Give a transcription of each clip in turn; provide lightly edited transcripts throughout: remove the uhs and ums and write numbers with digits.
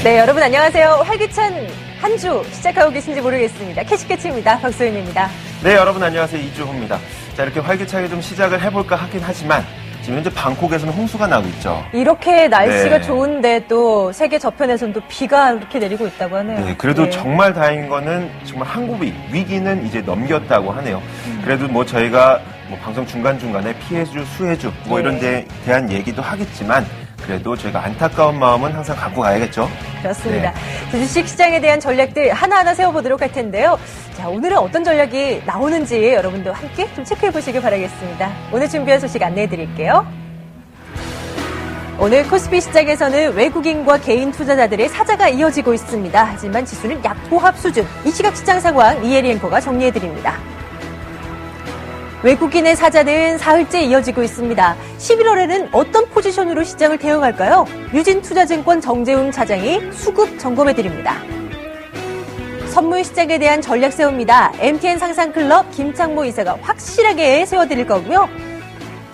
네, 여러분 안녕하세요. 활기찬 한 주 시작하고 계신지 모르겠습니다. 캐치캐치입니다. 박소연입니다. 네, 여러분 안녕하세요. 이주호입니다. 자, 이렇게 활기차게 좀 시작을 해볼까 하긴 하지만 지금 현재 방콕에서는 홍수가 나고 있죠. 이렇게 날씨가 좋은데 또 세계 저편에서는 또 비가 이렇게 내리고 있다고 하네요. 네, 그래도 정말 다행인 거는 정말 항구비 위기는 이제 넘겼다고 하네요. 그래도 뭐 저희가 뭐 방송 중간중간에 피해주, 수해주 뭐 이런 데에 대한 얘기도 하겠지만 그래도 저희가 안타까운 마음은 항상 갖고 가야겠죠. 그렇습니다. 네. 주식시장에 대한 전략들 하나하나 세워보도록 할 텐데요. 자, 오늘은 어떤 전략이 나오는지 여러분도 함께 좀 체크해 보시길 바라겠습니다. 오늘 준비한 소식 안내해 드릴게요. 오늘 코스피 시장에서는 외국인과 개인 투자자들의 사자가 이어지고 있습니다. 하지만 지수는 약보합 수준. 이 시각 시장 상황 이혜리 앵커가 정리해 드립니다. 외국인의 사자는 사흘째 이어지고 있습니다. 11월에는 어떤 포지션으로 시장을 대응할까요? 유진투자증권 정재훈 차장이 수급 점검해드립니다. 선물 시장에 대한 전략 세웁니다. MTN 상상클럽 김창모 이사가 확실하게 세워드릴 거고요.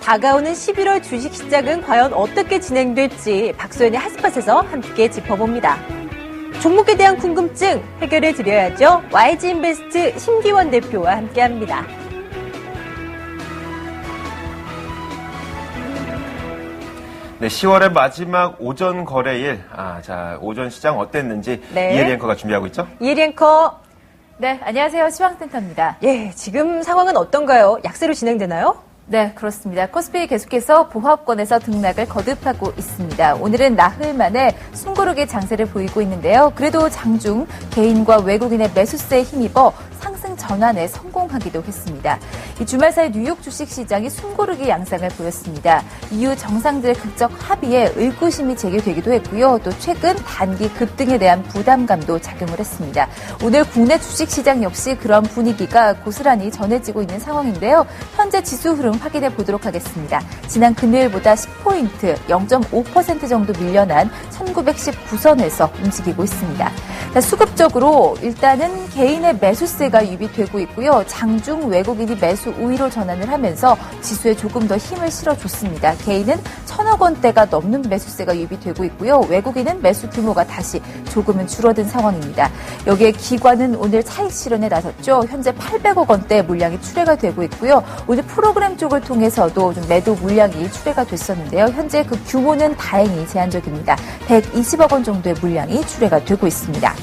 다가오는 11월 주식시장은 과연 어떻게 진행될지 박소연의 핫스팟에서 함께 짚어봅니다. 종목에 대한 궁금증 해결해드려야죠. YG인베스트 심기원 대표와 함께합니다. 네, 10월의 마지막 오전 거래일. 자, 오전 시장 어땠는지 이혜리 앵커가 준비하고 있죠? 이혜리 앵커. 네, 안녕하세요. 시황센터입니다. 예, 지금 상황은 어떤가요? 약세로 진행되나요? 네, 그렇습니다. 코스피 계속해서 보합권에서 등락을 거듭하고 있습니다. 오늘은 나흘 만에 숨고르게 장세를 보이고 있는데요. 그래도 장중 개인과 외국인의 매수세에 힘입어 상승 전환에 성공하기도 했습니다. 이 주말 사이 뉴욕 주식시장이 숨고르기 양상을 보였습니다. 이후 정상들의 극적 합의에 의구심이 제기되기도 했고요. 또 최근 단기 급등에 대한 부담감도 작용을 했습니다. 오늘 국내 주식시장 역시 그런 분위기가 고스란히 전해지고 있는 상황인데요. 현재 지수 흐름 확인해 보도록 하겠습니다. 지난 금요일보다 10포인트, 0.5% 정도 밀려난 1919선에서 움직이고 있습니다. 자, 수급적으로 일단은 개인의 매수세가 유입되고 있고요. 장중 외국인이 매수 우위로 전환을 하면서 지수에 조금 더 힘을 실어줬습니다. 개인은 1,000억 원대가 넘는 매수세가 유입되고 있고요. 외국인은 매수 규모가 다시 조금은 줄어든 상황입니다. 여기에 기관은 오늘 차익 실현에 나섰죠. 현재 800억 원대 물량이 출회가 되고 있고요. 오늘 프로그램 쪽을 통해서도 좀 매도 물량이 출회가 됐었는데요. 현재 그 규모는 다행히 제한적입니다. 120억 원 정도의 물량이 출회가 되고 있습니다.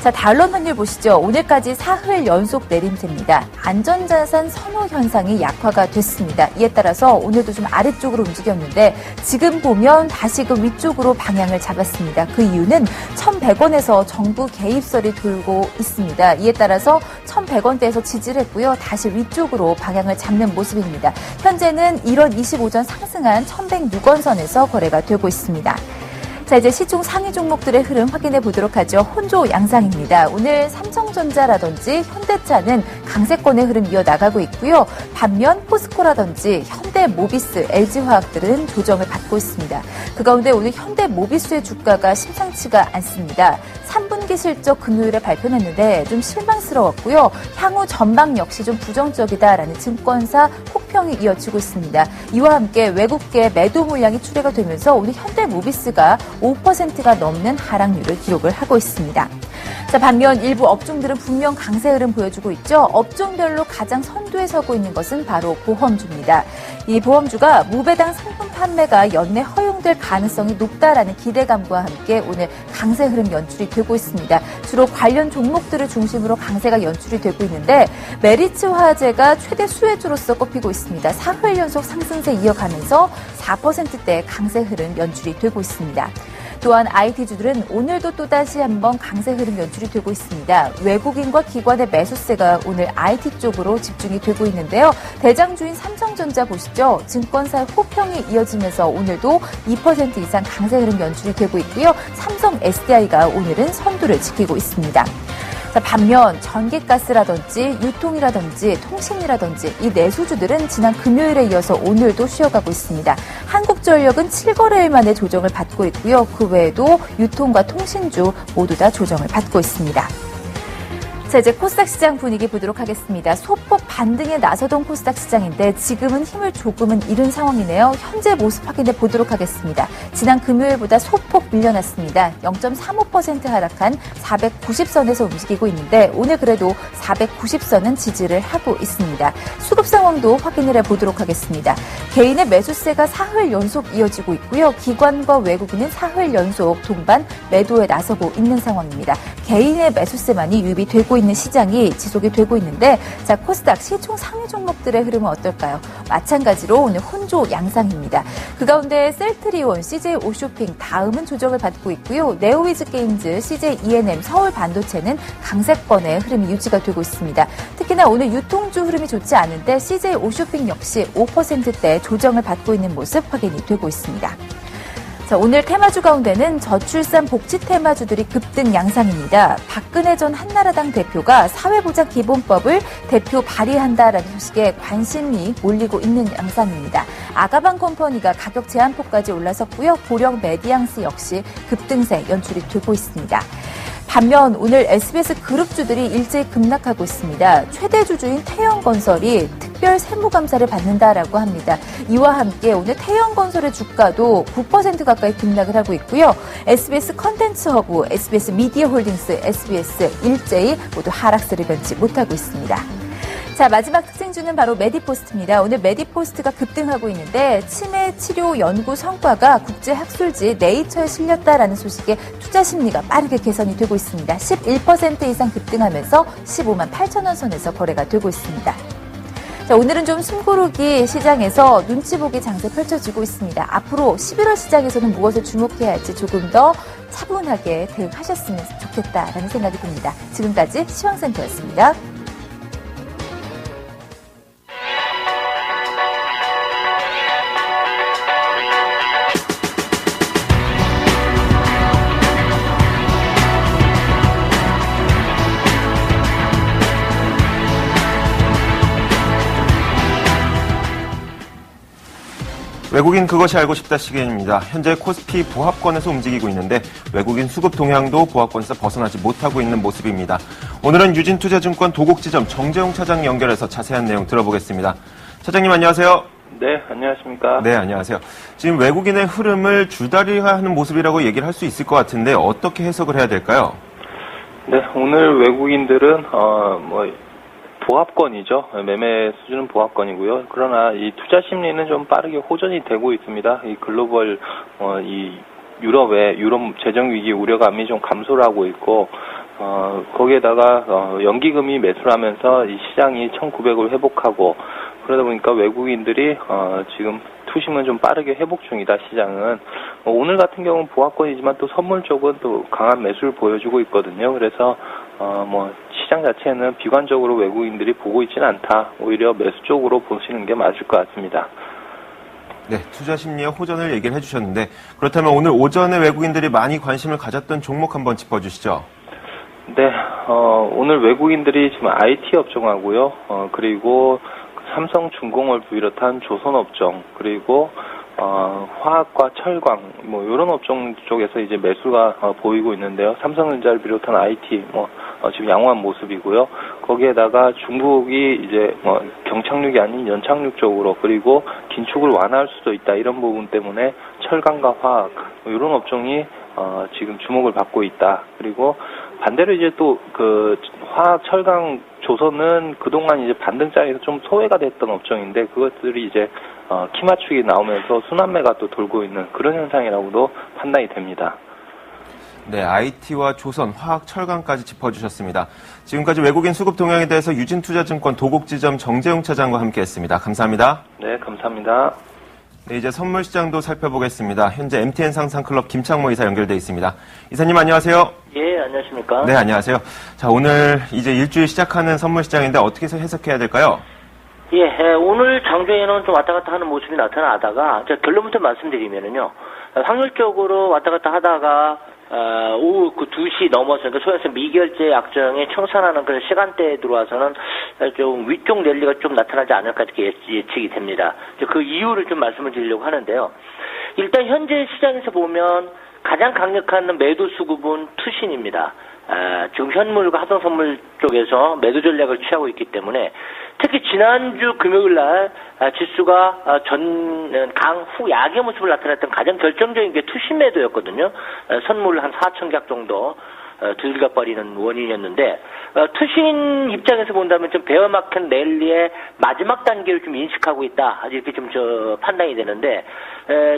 자, 달러 환율 보시죠. 오늘까지 사흘 연속 내림세입니다. 안전자산 선호 현상이 약화가 됐습니다. 이에 따라서 오늘도 좀 아래쪽으로 움직였는데 지금 보면 다시 그 위쪽으로 방향을 잡았습니다. 그 이유는 1,100원에서 정부 개입설이 돌고 있습니다. 이에 따라서 1,100원대에서 지지를 했고요. 다시 위쪽으로 방향을 잡는 모습입니다. 현재는 1월 25전 상승한 1,106원 선에서 거래가 되고 있습니다. 자, 이제 시총 상위 종목들의 흐름 확인해 보도록 하죠. 혼조 양상입니다. 오늘 삼성전자라든지 현대차는 강세권의 흐름 이어나가고 있고요. 반면 포스코라든지 현대모비스, LG화학들은 조정을 받고 있습니다. 그 가운데 오늘 현대모비스의 주가가 심상치가 않습니다. 3분기 실적 금요일에 발표했는데 좀 실망스러웠고요. 향후 전망 역시 좀 부정적이다라는 증권사 혹평이 이어지고 있습니다. 이와 함께 외국계 매도 물량이 출회가 되면서 오늘 현대모비스가 5%가 넘는 하락률을 기록을 하고 있습니다. 자, 반면 일부 업종들은 분명 강세 흐름 보여주고 있죠. 업종별로 가장 선두에 서고 있는 것은 바로 보험주입니다. 이 보험주가 무배당 상품 판매가 연내 허용될 가능성이 높다라는 기대감과 함께 오늘 강세 흐름 연출이 되고 있습니다. 주로 관련 종목들을 중심으로 강세가 연출이 되고 있는데 메리츠 화재가 최대 수혜주로서 꼽히고 있습니다. 4회 연속 상승세 이어가면서 4%대 강세 흐름 연출이 되고 있습니다. 또한 IT주들은 오늘도 또다시 한번 강세 흐름 연출이 되고 있습니다. 외국인과 기관의 매수세가 오늘 IT 쪽으로 집중이 되고 있는데요. 대장주인 삼성전자 보시죠. 증권사 호평이 이어지면서 오늘도 2% 이상 강세 흐름 연출이 되고 있고요. 삼성 SDI가 오늘은 선두를 지키고 있습니다. 자, 반면 전기가스라든지 유통이라든지 통신이라든지 이 내수주들은 지난 금요일에 이어서 오늘도 쉬어가고 있습니다. 한국전력은 7거래일 만에 조정을 받고 있고요. 그 외에도 유통과 통신주 모두 다 조정을 받고 있습니다. 자, 이제 코스닥 시장 분위기 보도록 하겠습니다. 소폭 반등에 나서던 코스닥 시장인데 지금은 힘을 조금은 잃은 상황이네요. 현재 모습 확인해 보도록 하겠습니다. 지난 금요일보다 소폭 밀려났습니다. 0.35% 하락한 490선에서 움직이고 있는데 오늘 그래도 490선은 지지를 하고 있습니다. 수급 상황도 확인을 해보도록 하겠습니다. 개인의 매수세가 사흘 연속 이어지고 있고요. 기관과 외국인은 사흘 연속 동반 매도에 나서고 있는 상황입니다. 개인의 매수세만이 유입이 되고 있는 시장이 지속이 되고 있는데 자, 코스닥 시총 상위 종목들의 흐름은 어떨까요? 마찬가지로 오늘 혼조 양상입니다. 그 가운데 셀트리온, CJ 오쇼핑 다음은 조정을 받고 있고요. 네오위즈 게임즈, CJ ENM, 서울 반도체는 강세권의 흐름이 유지가 되고 있습니다. 특히나 오늘 유통주 흐름이 좋지 않은데 CJ 오쇼핑 역시 5%대 조정을 받고 있는 모습 확인이 되고 있습니다. 자, 오늘 테마주 가운데는 저출산 복지 테마주들이 급등 양상입니다. 박근혜 전 한나라당 대표가 사회보장기본법을 대표 발의한다라는 소식에 관심이 몰리고 있는 양상입니다. 아가방 컴퍼니가 가격 제한폭까지 올라섰고요. 보령 메디앙스 역시 급등세 연출이 되고 있습니다. 반면 오늘 SBS 그룹주들이 일제히 급락하고 있습니다. 최대 주주인 태영건설이 특별 세무감사를 받는다라고 합니다. 이와 함께 오늘 태영건설의 주가도 9% 가까이 급락을 하고 있고요. SBS 컨텐츠허브, SBS 미디어홀딩스, SBS 일제히 모두 하락세를 변치 못하고 있습니다. 자, 마지막 특징주는 바로 메디포스트입니다. 오늘 메디포스트가 급등하고 있는데 치매 치료 연구 성과가 국제학술지 네이처에 실렸다라는 소식에 투자 심리가 빠르게 개선이 되고 있습니다. 11% 이상 급등하면서 15만 8천 원 선에서 거래가 되고 있습니다. 자, 오늘은 좀 숨고르기 시장에서 눈치 보기 장세 펼쳐지고 있습니다. 앞으로 11월 시장에서는 무엇을 주목해야 할지 조금 더 차분하게 대응하셨으면 좋겠다라는 생각이 듭니다. 지금까지 시황센터였습니다. 외국인 그것이 알고 싶다 시간입니다. 현재 코스피 보합권에서 움직이고 있는데 외국인 수급 동향도 보합권에서 벗어나지 못하고 있는 모습입니다. 오늘은 유진투자증권 도곡지점 정재용 차장 연결해서 자세한 내용 들어보겠습니다. 차장님 안녕하세요. 네, 안녕하십니까. 네, 안녕하세요. 지금 외국인의 흐름을 줄다리화하는 모습이라고 얘기를 할 수 있을 것 같은데 어떻게 해석을 해야 될까요? 네, 오늘 외국인들은 보합권이죠. 매매 수준은 보합권이고요. 그러나 이 투자 심리는 좀 빠르게 호전이 되고 있습니다. 이 글로벌 이 유럽 재정 위기 우려감이 좀 감소를 하고 있고 거기에다가 연기금이 매수를 하면서 이 시장이 1900을 회복하고 그러다 보니까 외국인들이 지금 투심은 좀 빠르게 회복 중이다. 시장은 오늘 같은 경우는 보합권이지만 또 선물 쪽은 또 강한 매수를 보여주고 있거든요. 그래서 시장 자체는 비관적으로 외국인들이 보고 있지는 않다. 오히려 매수 쪽으로 보시는 게 맞을 것 같습니다. 네, 투자 심리의 호전을 얘기를 해주셨는데 그렇다면 오늘 오전에 외국인들이 많이 관심을 가졌던 종목 한번 짚어주시죠. 네, 오늘 외국인들이 지금 IT 업종하고요. 그리고 삼성중공업을 비롯한 조선업종 그리고 화학과 철강 이런 업종 쪽에서 이제 매수가 보이고 있는데요. 삼성전자를 비롯한 IT 지금 양호한 모습이고요. 거기에다가 중국이 이제 경착륙이 아닌 연착륙 쪽으로 그리고 긴축을 완화할 수도 있다 이런 부분 때문에 철강과 화학 이런 업종이 지금 주목을 받고 있다. 그리고 반대로 이제 또 그 화학, 철강, 조선은 그동안 이제 반등장에서 좀 소외가 됐던 업종인데 그것들이 이제 키 맞추기 나오면서 순환매가 또 돌고 있는 그런 현상이라고도 판단이 됩니다. 네, IT와 조선, 화학, 철강까지 짚어주셨습니다. 지금까지 외국인 수급 동향에 대해서 유진투자증권 도곡지점 정재용 차장과 함께했습니다. 감사합니다. 네, 감사합니다. 네, 이제 선물 시장도 살펴보겠습니다. 현재 MTN 상상클럽 김창모 이사 연결돼 있습니다. 이사님 안녕하세요. 예, 안녕하십니까? 네, 안녕하세요. 자, 오늘 이제 일주일 시작하는 선물 시장인데 어떻게 해석해야 될까요? 예, 오늘 장중에는 좀 왔다 갔다 하는 모습이 나타나다가 제가 결론부터 말씀드리면은요. 확률적으로 왔다 갔다 하다가 오후 그 2시 넘어서 그러니까 소위 말해서 미결제 약정에 청산하는 그런 시간대에 들어와서는 좀 위쪽 랠리가 좀 나타나지 않을까 이렇게 예측이 됩니다. 그 이유를 좀 말씀을 드리려고 하는데요. 일단 현재 시장에서 보면 가장 강력한 매도 수급은 투신입니다. 지금 현물과 하성선물 쪽에서 매도 전략을 취하고 있기 때문에 특히 지난주 금요일 날 지수가 강후 약의 모습을 나타냈던 가장 결정적인 게 투신 매도였거든요. 선물 한 4,000개 정도 들락거리는 원인이었는데 투신 입장에서 본다면 좀 베어마켓 랠리의 마지막 단계를 좀 인식하고 있다 이렇게 좀 판단이 되는데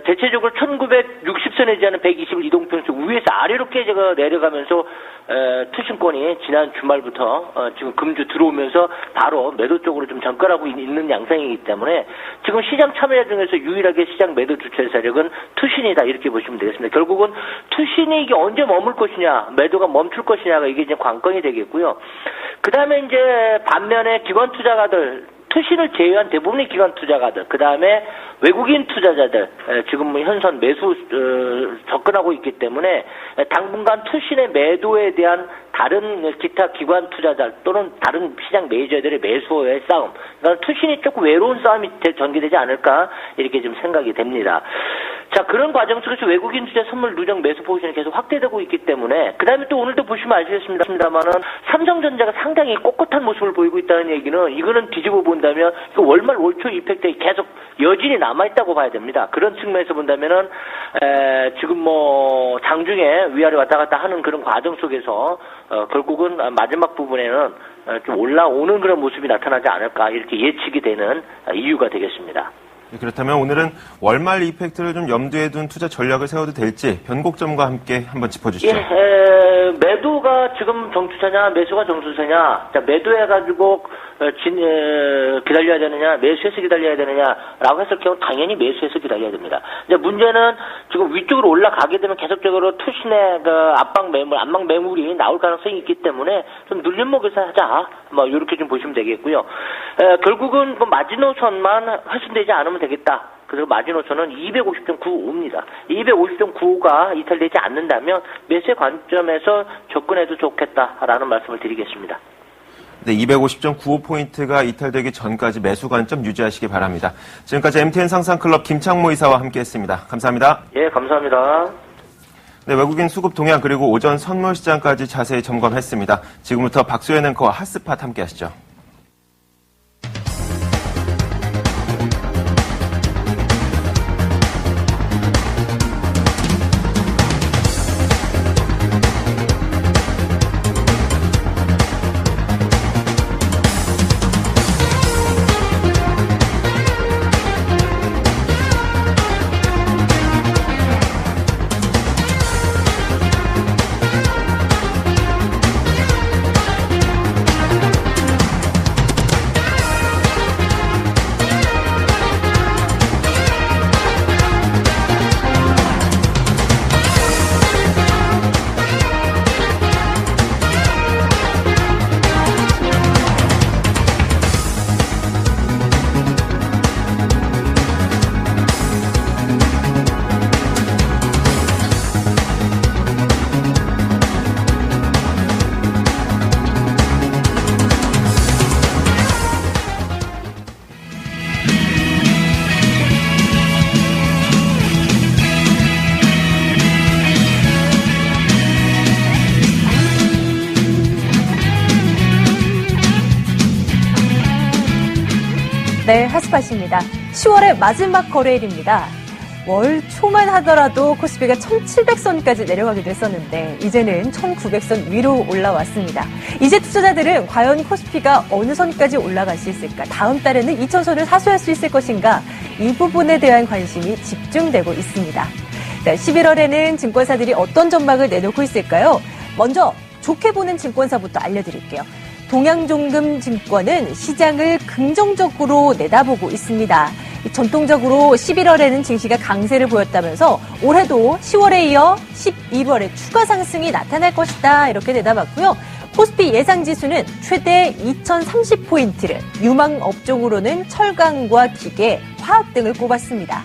대체적으로 1960선 내지하는 120일 이동평균 위에서 아래로 깨져 내려가면서 투신권이 지난 주말부터 지금 금주 들어오면서 바로 매도 쪽으로 좀 전가하고 있는 양상이기 때문에 지금 시장 참여자 중에서 유일하게 시장 매도 주체 세력은 투신이다 이렇게 보시면 되겠습니다. 결국은 투신이 이게 언제 머물 것이냐, 매도가 멈출 것이냐가 이게 이제 관건이 되겠고요. 그 다음에 이제 반면에 기관 투자가들, 투신을 제외한 대부분의 기관 투자가들, 그 다음에 외국인 투자자들, 지금 뭐 현선 매수 접근하고 있기 때문에 당분간 투신의 매도에 대한 다른 기타 기관 투자자 또는 다른 시장 메이저들의 매수의 싸움, 그러니까 투신이 조금 외로운 싸움이 전개되지 않을까 이렇게 좀 생각이 됩니다. 자, 그런 과정 속에서 외국인 투자 선물 누적 매수 포지션이 계속 확대되고 있기 때문에 그 다음에 또 오늘도 보시면 아시겠습니다만은 삼성전자가 상당히 꼿꼿한 모습을 보이고 있다는 얘기는 이거는 뒤집어 본다면 월말 월초 이펙트가 계속 여진이 남아있다고 봐야 됩니다. 그런 측면에서 본다면은 지금 뭐 장중에 위아래 왔다 갔다 하는 그런 과정 속에서 결국은 마지막 부분에는 좀 올라오는 그런 모습이 나타나지 않을까 이렇게 예측이 되는 이유가 되겠습니다. 그렇다면 오늘은 월말 이펙트를 좀 염두에 둔 투자 전략을 세워도 될지 변곡점과 함께 한번 짚어주시죠. 예, 매도가 지금 정투세냐, 매수가 정투세냐. 자, 매도해가지고 기다려야 되느냐, 매수해서 기다려야 되느냐라고 했을 경우 당연히 매수해서 기다려야 됩니다. 이제 문제는 지금 위쪽으로 올라가게 되면 계속적으로 투신의 그 안방 매물이 나올 가능성이 있기 때문에 좀 눌린 목에서 하자. 뭐 이렇게 좀 보시면 되겠고요. 결국은 뭐 마지노선만 훼손되지 않으면 되겠다. 그리고 마지노선은 250.95입니다. 250.95가 이탈되지 않는다면 매수의 관점에서 접근해도 좋겠다라는 말씀을 드리겠습니다. 네, 250.95포인트가 이탈되기 전까지 매수 관점 유지하시기 바랍니다. 지금까지 MTN 상상클럽 김창모 이사와 함께했습니다. 감사합니다. 예, 감사합니다. 네, 외국인 수급 동향 그리고 오전 선물 시장까지 자세히 점검했습니다. 지금부터 박소연 앵커와 핫스팟 함께하시죠. 네, 핫스팟입니다. 10월의 마지막 거래일입니다. 월 초만 하더라도 코스피가 1700선까지 내려가기도 했었는데 이제는 1900선 위로 올라왔습니다. 이제 투자자들은 과연 코스피가 어느 선까지 올라갈 수 있을까? 다음 달에는 2000선을 사수할 수 있을 것인가? 이 부분에 대한 관심이 집중되고 있습니다. 자, 11월에는 증권사들이 어떤 전망을 내놓고 있을까요? 먼저 좋게 보는 증권사부터 알려드릴게요. 동양종금증권은 시장을 긍정적으로 내다보고 있습니다. 전통적으로 11월에는 증시가 강세를 보였다면서 올해도 10월에 이어 12월에 추가 상승이 나타날 것이다 이렇게 내다봤고요. 코스피 예상지수는 최대 2030포인트를, 유망업종으로는 철강과 기계, 화학 등을 꼽았습니다.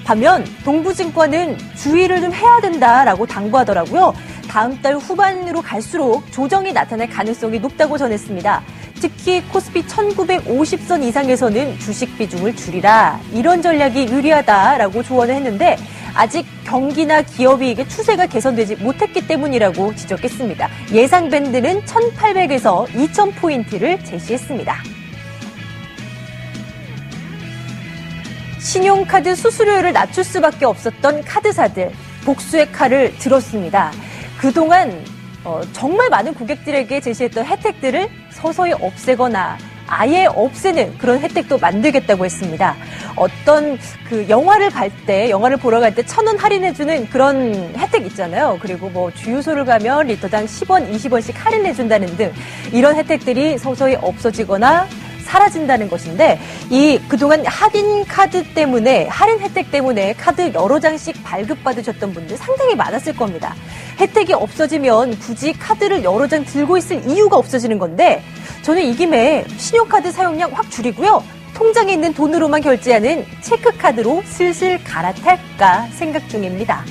반면 동부증권은 주의를 좀 해야 된다라고 당부하더라고요. 다음 달 후반으로 갈수록 조정이 나타날 가능성이 높다고 전했습니다. 특히 코스피 1950선 이상에서는 주식 비중을 줄이라, 이런 전략이 유리하다라고 조언을 했는데 아직 경기나 기업이익의 추세가 개선되지 못했기 때문이라고 지적했습니다. 예상 밴드는 1,800에서 2,000포인트를 제시했습니다. 신용카드 수수료를 낮출 수밖에 없었던 카드사들, 복수의 칼을 들었습니다. 그동안 정말 많은 고객들에게 제시했던 혜택들을 서서히 없애거나 아예 없애는 그런 혜택도 만들겠다고 했습니다. 어떤 영화를 보러 갈 때 1,000원 할인해주는 그런 혜택 있잖아요. 그리고 뭐 주유소를 가면 리터당 10원, 20원씩 할인해준다는 등 이런 혜택들이 서서히 없어지거나 사라진다는 것인데, 그동안 할인 혜택 때문에 카드 여러 장씩 발급받으셨던 분들 상당히 많았을 겁니다. 혜택이 없어지면 굳이 카드를 여러 장 들고 있을 이유가 없어지는 건데, 저는 이 김에 신용카드 사용량 확 줄이고요. 통장에 있는 돈으로만 결제하는 체크카드로 슬슬 갈아탈까 생각 중입니다.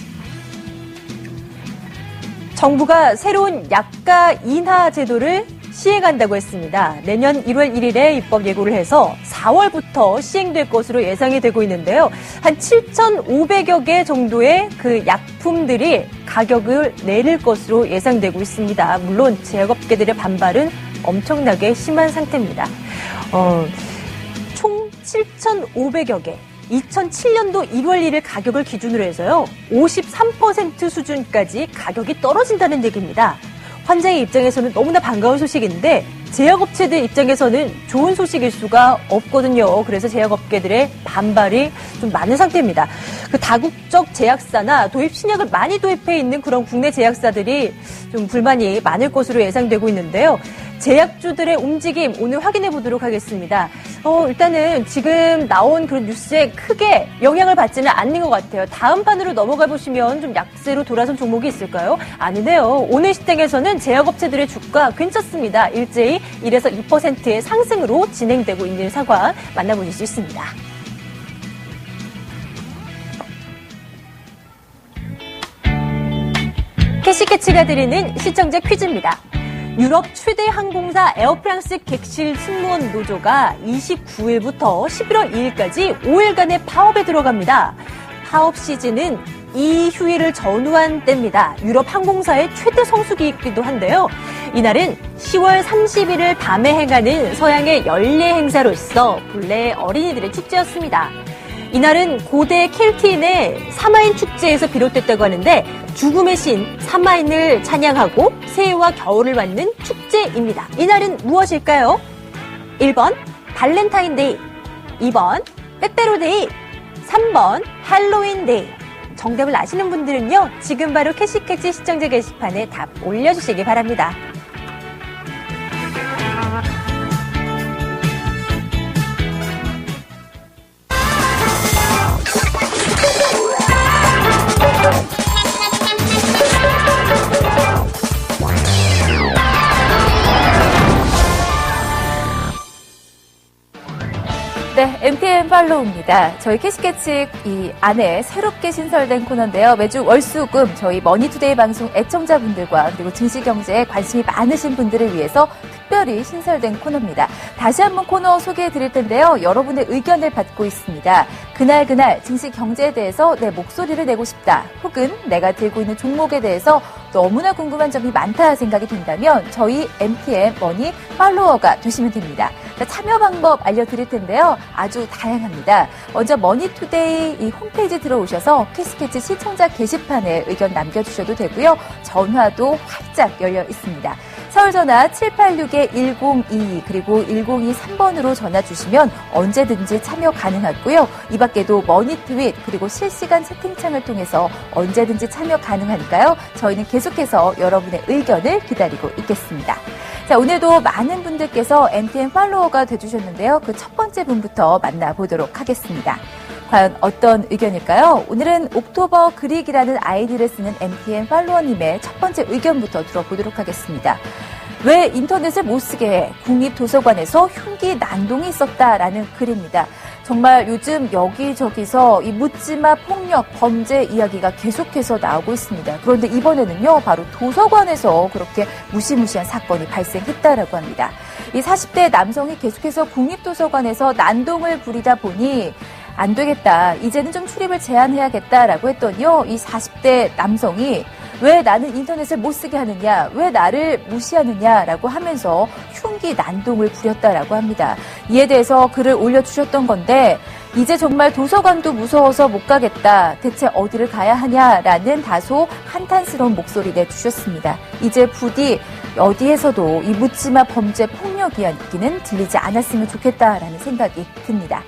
정부가 새로운 약가 인하 제도를 시행한다고 했습니다. 내년 1월 1일에 입법 예고를 해서 4월부터 시행될 것으로 예상이 되고 있는데요. 한 7,500여 개 정도의 그 약품들이 가격을 내릴 것으로 예상되고 있습니다. 물론 제약업계들의 반발은 엄청나게 심한 상태입니다. 총 7,500여 개. 2007년도 1월 1일 가격을 기준으로 해서요. 53% 수준까지 가격이 떨어진다는 얘기입니다. 환자의 입장에서는 너무나 반가운 소식인데 제약업체들 입장에서는 좋은 소식일 수가 없거든요. 그래서 제약업계들의 반발이 좀 많은 상태입니다. 그 다국적 제약사나 도입 신약을 많이 도입해 있는 그런 국내 제약사들이 좀 불만이 많을 것으로 예상되고 있는데요. 제약주들의 움직임 오늘 확인해 보도록 하겠습니다. 일단은 지금 나온 그런 뉴스에 크게 영향을 받지는 않는 것 같아요. 다음 판으로 넘어가 보시면 좀 약세로 돌아선 종목이 있을까요? 아니네요. 오늘 시장에서는 제약업체들의 주가 괜찮습니다. 일제히 1에서 2%의 상승으로 진행되고 있는 상황 만나보실 수 있습니다. 캐시캐치가 드리는 시청자 퀴즈입니다. 유럽 최대 항공사 에어프랑스 객실 승무원 노조가 29일부터 11월 2일까지 5일간의 파업에 들어갑니다. 파업 시즌은 이 휴일을 전후한 때입니다. 유럽 항공사의 최대 성수기이기도 한데요. 이날은 10월 31일 밤에 행하는 서양의 연례 행사로서 본래 어린이들의 축제였습니다. 이날은 고대 켈티인의 사마인 축제에서 비롯됐다고 하는데 죽음의 신 사마인을 찬양하고 새해와 겨울을 맞는 축제입니다. 이날은 무엇일까요? 1번 발렌타인데이, 2번 빼빼로데이, 3번 할로윈데이. 정답을 아시는 분들은요. 지금 바로 캐시캐치 시청자 게시판에 답 올려주시기 바랍니다. 네, MTN 팔로우입니다. 저희 캐시캐치 이 안에 새롭게 신설된 코너인데요. 매주 월수금 저희 머니투데이 방송 애청자분들과 그리고 증시경제에 관심이 많으신 분들을 위해서 특별히 신설된 코너입니다. 다시 한번 코너 소개해 드릴 텐데요. 여러분의 의견을 받고 있습니다. 그날 증시경제에 대해서 내 목소리를 내고 싶다. 혹은 내가 들고 있는 종목에 대해서 너무나 궁금한 점이 많다 생각이 든다면 저희 MTN 머니 팔로워가 되시면 됩니다. 참여 방법 알려드릴 텐데요. 아주 다양합니다. 먼저 머니투데이 이 홈페이지 들어오셔서 캐시캐치 시청자 게시판에 의견 남겨주셔도 되고요. 전화도 활짝 열려 있습니다. 서울전화 786-1022 그리고 1023번으로 전화 주시면 언제든지 참여 가능하고요. 이 밖에도 머니트윗 그리고 실시간 채팅창을 통해서 언제든지 참여 가능하니까요. 저희는 계속해서 여러분의 의견을 기다리고 있겠습니다. 자, 오늘도 많은 분들께서 MTN 팔로워가 돼주셨는데요. 그 첫 번째 분부터 만나보도록 하겠습니다. 과연 어떤 의견일까요? 오늘은 옥토버 그릭이라는 아이디를 쓰는 MTN 팔로워님의 첫 번째 의견부터 들어보도록 하겠습니다. 왜 인터넷을 못 쓰게 해? 국립도서관에서 흉기 난동이 있었다라는 글입니다. 정말 요즘 여기저기서 이 묻지마 폭력, 범죄 이야기가 계속해서 나오고 있습니다. 그런데 이번에는요, 바로 도서관에서 그렇게 무시무시한 사건이 발생했다라고 합니다. 이 40대 남성이 계속해서 국립도서관에서 난동을 부리다 보니 안 되겠다. 이제는 좀 출입을 제한해야겠다라고 했더니요. 이 40대 남성이 왜 나는 인터넷을 못 쓰게 하느냐, 왜 나를 무시하느냐라고 하면서 흉기 난동을 부렸다라고 합니다. 이에 대해서 글을 올려주셨던 건데 이제 정말 도서관도 무서워서 못 가겠다. 대체 어디를 가야 하냐라는 다소 한탄스러운 목소리 내주셨습니다. 이제 부디 어디에서도 이 묻지마 범죄 폭력 이야기는 들리지 않았으면 좋겠다라는 생각이 듭니다.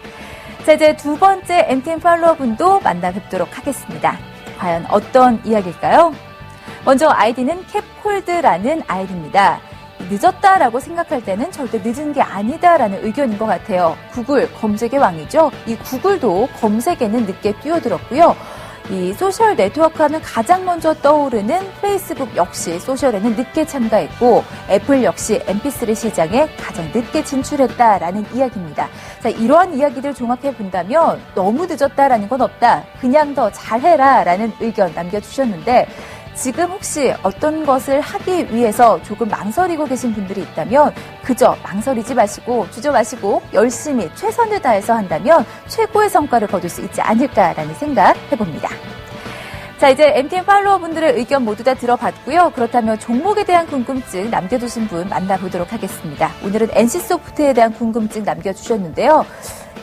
자, 이제 두 번째 MTN 팔로워분도 만나 뵙도록 하겠습니다. 과연 어떤 이야기일까요? 먼저 아이디는 캡콜드라는 아이디입니다. 늦었다라고 생각할 때는 절대 늦은 게 아니다라는 의견인 것 같아요. 구글 검색의 왕이죠. 이 구글도 검색에는 늦게 뛰어들었고요. 이 소셜 네트워크 하면 가장 먼저 떠오르는 페이스북 역시 소셜에는 늦게 참가했고 애플 역시 MP3 시장에 가장 늦게 진출했다라는 이야기입니다. 자, 이러한 이야기들 종합해 본다면 너무 늦었다라는 건 없다. 그냥 더 잘해라라는 의견 남겨주셨는데 지금 혹시 어떤 것을 하기 위해서 조금 망설이고 계신 분들이 있다면 그저 망설이지 마시고 주저 마시고 열심히 최선을 다해서 한다면 최고의 성과를 거둘 수 있지 않을까라는 생각 해봅니다. 자, 이제 MTN 팔로워분들의 의견 모두 다 들어봤고요. 그렇다면 종목에 대한 궁금증 남겨주신 분 만나보도록 하겠습니다. 오늘은 NC소프트에 대한 궁금증 남겨주셨는데요.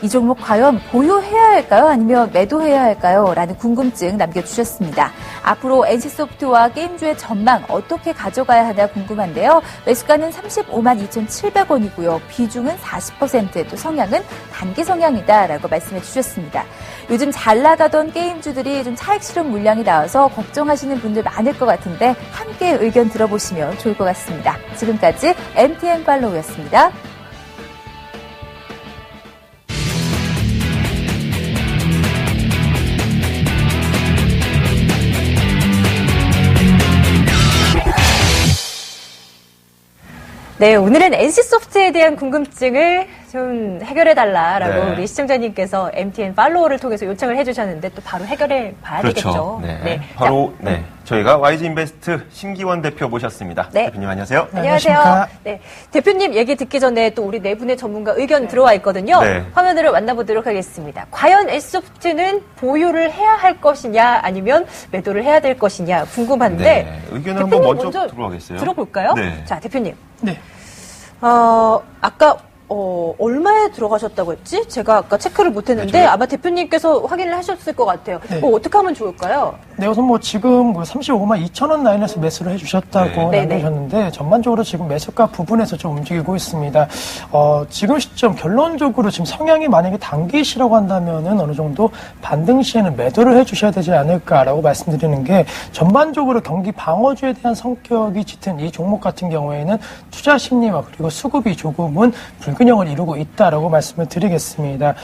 이 종목 과연 보유해야 할까요? 아니면 매도해야 할까요? 라는 궁금증 남겨주셨습니다. 앞으로 NC소프트와 게임주의 전망 어떻게 가져가야 하나 궁금한데요. 매수가는 35만 2,700원이고요. 비중은 40%, 또 성향은 단기 성향이다라고 말씀해 주셨습니다. 요즘 잘 나가던 게임주들이 좀 차익 실현 물량이 나와서 걱정하시는 분들 많을 것 같은데 함께 의견 들어보시면 좋을 것 같습니다. 지금까지 MTN 팔로우였습니다. 네, 오늘은 NC소프트에 대한 궁금증을 좀 해결해달라라고 네. 우리 시청자님께서 MTN 팔로워를 통해서 요청을 해주셨는데 또 바로 해결해 봐야 그렇죠. 되겠죠. 네. 바로 저희가 YG인베스트 심기원 대표 모셨습니다. 네. 대표님 안녕하세요. 안녕하세요. 네, 대표님 얘기 듣기 전에 또 우리 네 분의 전문가 의견 들어와 있거든요. 네. 화면으로 만나보도록 하겠습니다. 과연 NC소프트는 보유를 해야 할 것이냐 아니면 매도를 해야 될 것이냐 궁금한데 네. 의견을 한번 대표님 먼저 들어가겠어요. 들어볼까요? 네. 자, 대표님. 네. 아까 얼마에 들어가셨다고 했지? 제가 아까 체크를 못했는데 네, 아마 대표님께서 확인을 하셨을 것 같아요. 네. 어떻게 하면 좋을까요? 네, 우선 지금 35만 2천 원 라인에서 매수를 해주셨다고 네. 남겨주셨는데 전반적으로 지금 매수가 부분에서 좀 움직이고 있습니다. 지금 시점 결론적으로 지금 성향이 만약에 단기시라고 한다면은 어느 정도 반등 시에는 매도를 해주셔야 되지 않을까라고 말씀드리는 게 전반적으로 경기 방어주에 대한 성격이 짙은 이 종목 같은 경우에는 투자 심리와 그리고 수급이 조금은 불균형을 이루고 있다라고 말씀을 드리겠습니다.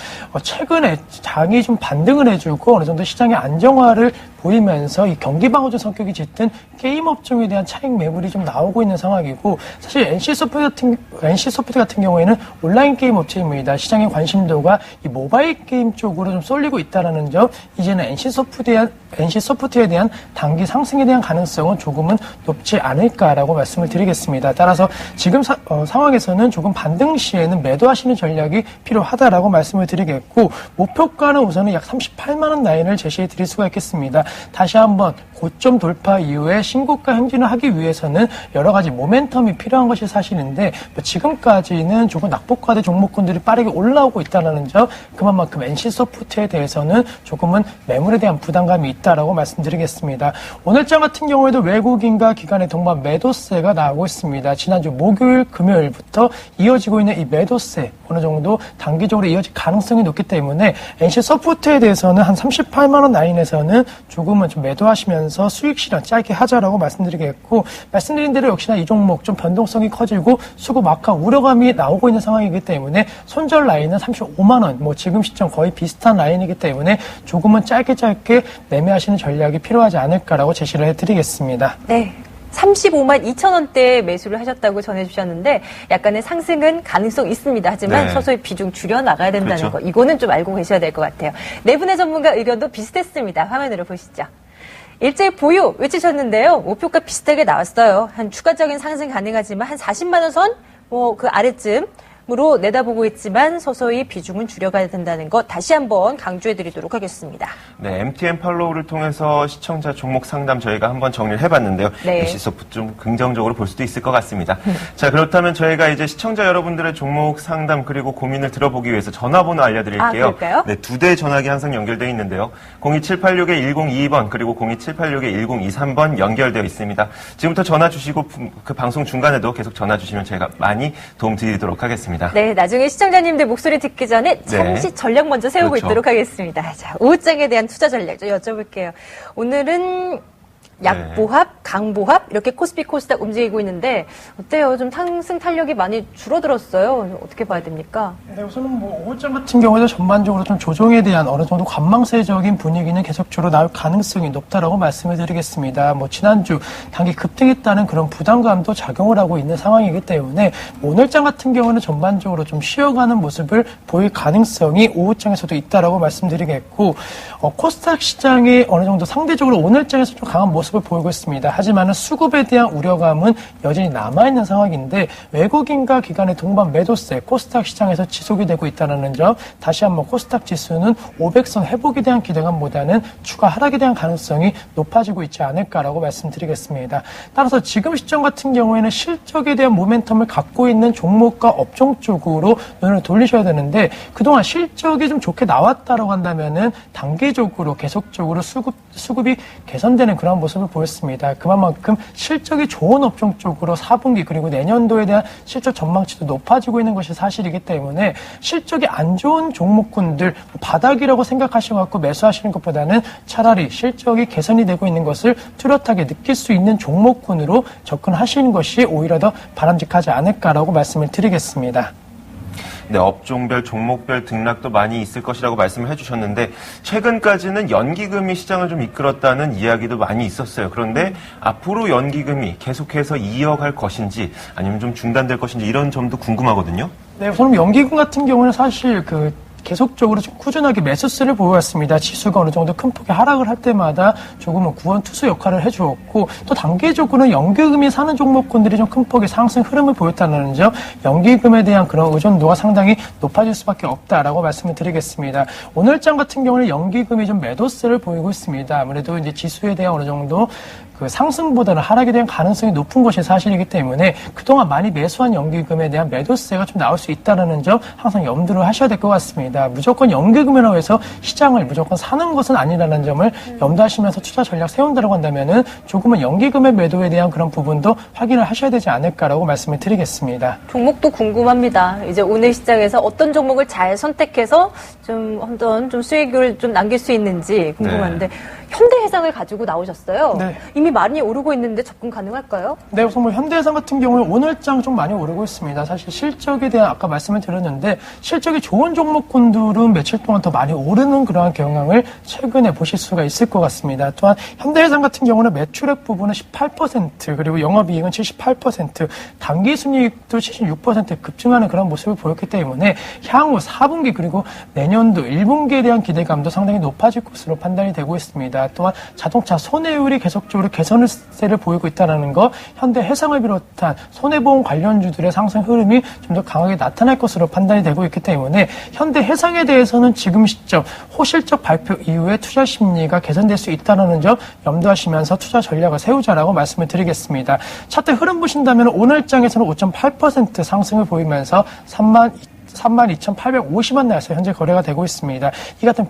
최근에 장이 좀 반등을 해주고 어느 정도 시장의 안정화를 보이면서 이 경기 방어주 성격이 짙은 게임 업종에 대한 차익 매물이 좀 나오고 있는 상황이고 사실 NC소프트 같은 경우에는 온라인 게임 업체입니다. 시장의 관심도가 이 모바일 게임 쪽으로 좀 쏠리고 있다라는 점, 이제는 NC소프트에 대한 단기 상승에 대한 가능성은 조금은 높지 않을까라고 말씀을 드리겠습니다. 따라서 지금 상황에서는 조금 반등 시에는 매도하시는 전략이 필요하다라고 말씀을 드리겠고 목표가는 우선은 약 38만 원 라인을 제시해 드릴 수가 있겠습니다. 다시 한번 고점 돌파 이후에 신고가 행진을 하기 위해서는 여러 가지 모멘텀이 필요한 것이 사실인데 지금까지는 조금 낙폭과대 종목군들이 빠르게 올라오고 있다는 점, 그만큼 NC소프트에 대해서는 조금은 매물에 대한 부담감이 있다라고 말씀드리겠습니다. 오늘장 같은 경우에도 외국인과 기관의 동반 매도세가 나오고 있습니다. 지난주 목요일, 금요일부터 이어지고 있는 이 매도세 어느 정도 단기적으로 이어질 가능성이 높기 때문에 NC소프트에 대해서는 한 38만 원 라인에서는 조금은 좀 매도하시면서 수익 실현 짧게 하자라고 말씀드리겠고, 말씀드린 대로 역시나 이 종목 좀 변동성이 커지고 수급 악화 우려감이 나오고 있는 상황이기 때문에 손절 라인은 35만 원, 지금 시점 거의 비슷한 라인이기 때문에 조금은 짧게 매매하시는 전략이 필요하지 않을까라고 제시를 해드리겠습니다. 네. 35만 2천 원대에 매수를 하셨다고 전해주셨는데 약간의 상승은 가능성 있습니다. 하지만 네. 서서히 비중 줄여나가야 된다는 그렇죠. 거, 이거는 좀 알고 계셔야 될 것 같아요. 네 분의 전문가 의견도 비슷했습니다. 화면으로 보시죠. 일제히 보유 외치셨는데요. 목표가 비슷하게 나왔어요. 한 추가적인 상승 가능하지만 한 40만 원 선, 그 아래쯤 으로 내다보고 있지만 서서히 비중은 줄여가야 된다는 것 다시 한번 강조해드리도록 하겠습니다. 네, MTN 팔로우를 통해서 시청자 종목 상담 저희가 한번 정리를 해봤는데요. 네. 역시 좀 긍정적으로 볼 수도 있을 것 같습니다. 자, 그렇다면 저희가 이제 시청자 여러분들의 종목 상담 그리고 고민을 들어보기 위해서 전화번호 알려드릴게요. 그럴까요? 네, 2대 전화기 항상 연결되어 있는데요. 02786-1022번 그리고 02786-1023번 연결되어 있습니다. 지금부터 전화 주시고 그 방송 중간에도 계속 전화 주시면 저희가 많이 도움 드리도록 하겠습니다. 네, 나중에 시청자님들 목소리 듣기 전에 잠시 전략 먼저 세우고 그렇죠. 있도록 하겠습니다. 자, 오후장에 대한 투자 전략 좀 여쭤볼게요. 오늘은 약보합, 강보합 이렇게 코스피 코스닥 움직이고 있는데 어때요? 좀 상승 탄력이 많이 줄어들었어요. 어떻게 봐야 됩니까? 네, 우선은 뭐 오후장 같은 경우에도 전반적으로 좀 조정에 대한 어느 정도 관망세적인 분위기는 계속적으로 나올 가능성이 높다라고 말씀을 드리겠습니다. 뭐 지난주 단기 급등했다는 그런 부담감도 작용을 하고 있는 상황이기 때문에 오늘장 같은 경우는 전반적으로 좀 쉬어가는 모습을 보일 가능성이 오후장에서도 있다라고 말씀드리겠고 코스닥 시장이 어느 정도 상대적으로 오늘장에서 좀 강한 모습을 보이고 있습니다. 하지만 수급에 대한 우려감은 여전히 남아있는 상황인데 외국인과 기관의 동반 매도세 코스닥 시장에서 지속이 되고 있다는 점 다시 한번 코스닥 지수는 500선 회복에 대한 기대감보다는 추가 하락에 대한 가능성이 높아지고 있지 않을까라고 말씀드리겠습니다. 따라서 지금 시점 같은 경우에는 실적에 대한 모멘텀을 갖고 있는 종목과 업종 쪽으로 눈을 돌리셔야 되는데 그동안 실적이 좀 좋게 나왔다라고 한다면은 단기적으로 계속적으로 수급이 개선되는 그런 모습을 보였습니다. 그만큼 실적이 좋은 업종 쪽으로 4분기 그리고 내년도에 대한 실적 전망치도 높아지고 있는 것이 사실이기 때문에 실적이 안 좋은 종목군들 바닥이라고 생각하셔서 매수하시는 것보다는 차라리 실적이 개선이 되고 있는 것을 뚜렷하게 느낄 수 있는 종목군으로 접근하시는 것이 오히려 더 바람직하지 않을까라고 말씀을 드리겠습니다. 네, 업종별, 종목별 등락도 많이 있을 것이라고 말씀을 해주셨는데 최근까지는 연기금이 시장을 좀 이끌었다는 이야기도 많이 있었어요. 그런데 앞으로 연기금이 계속해서 이어갈 것인지 아니면 좀 중단될 것인지 이런 점도 궁금하거든요. 네, 우선 연기금 같은 경우는 사실 계속적으로 좀 꾸준하게 매수세를 보여왔습니다. 지수가 어느 정도 큰 폭의 하락을 할 때마다 조금은 구원 투수 역할을 해주었고 또 단기적으로는 연기금이 사는 종목군들이 좀 큰 폭의 상승 흐름을 보였다는 점 연기금에 대한 그런 의존도가 상당히 높아질 수밖에 없다라고 말씀을 드리겠습니다. 오늘장 같은 경우는 연기금이 좀 매도세를 보이고 있습니다. 아무래도 이제 지수에 대한 어느 정도 상승보다는 하락에 대한 가능성이 높은 것이 사실이기 때문에 그동안 많이 매수한 연기금에 대한 매도세가 좀 나올 수 있다는 점 항상 염두를 하셔야 될 것 같습니다. 무조건 연기금이라고 해서 시장을 무조건 사는 것은 아니라는 점을 염두하시면서 투자 전략 세운다고 한다면은 조금은 연기금의 매도에 대한 그런 부분도 확인을 하셔야 되지 않을까라고 말씀을 드리겠습니다. 종목도 궁금합니다. 이제 오늘 시장에서 어떤 종목을 잘 선택해서 좀 수익을 좀 남길 수 있는지 궁금한데 현대해상을 가지고 나오셨어요. 네. 이미 많이 오르고 있는데 접근 가능할까요? 네, 우선 현대해상 같은 경우에 오늘장 좀 많이 오르고 있습니다. 사실 실적에 대한 아까 말씀을 드렸는데 실적이 좋은 종목군들은 며칠 동안 더 많이 오르는 그러한 경향을 최근에 보실 수가 있을 것 같습니다. 또한 현대해상 같은 경우는 매출액 부분은 18% 그리고 영업이익은 78% 당기순이익도 76% 급증하는 그런 모습을 보였기 때문에 향후 4분기 그리고 내년도 1분기에 대한 기대감도 상당히 높아질 것으로 판단이 되고 있습니다. 또한 자동차 손해율이 계속적으로 개선세를 보이고 있다는 것, 현대해상을 비롯한 손해보험 관련주들의 상승 흐름이 좀 더 강하게 나타날 것으로 판단이 되고 있기 때문에 현대해상에 대해서는 지금 시점 호실적 발표 이후에 투자 심리가 개선될 수 있다는 점 염두하시면서 투자 전략을 세우자라고 말씀을 드리겠습니다. 차트 흐름 보신다면 오늘장에서는 5.8% 상승을 보이면서 32,850원 내에서 현재 거래가 되고 있습니다. 이 같은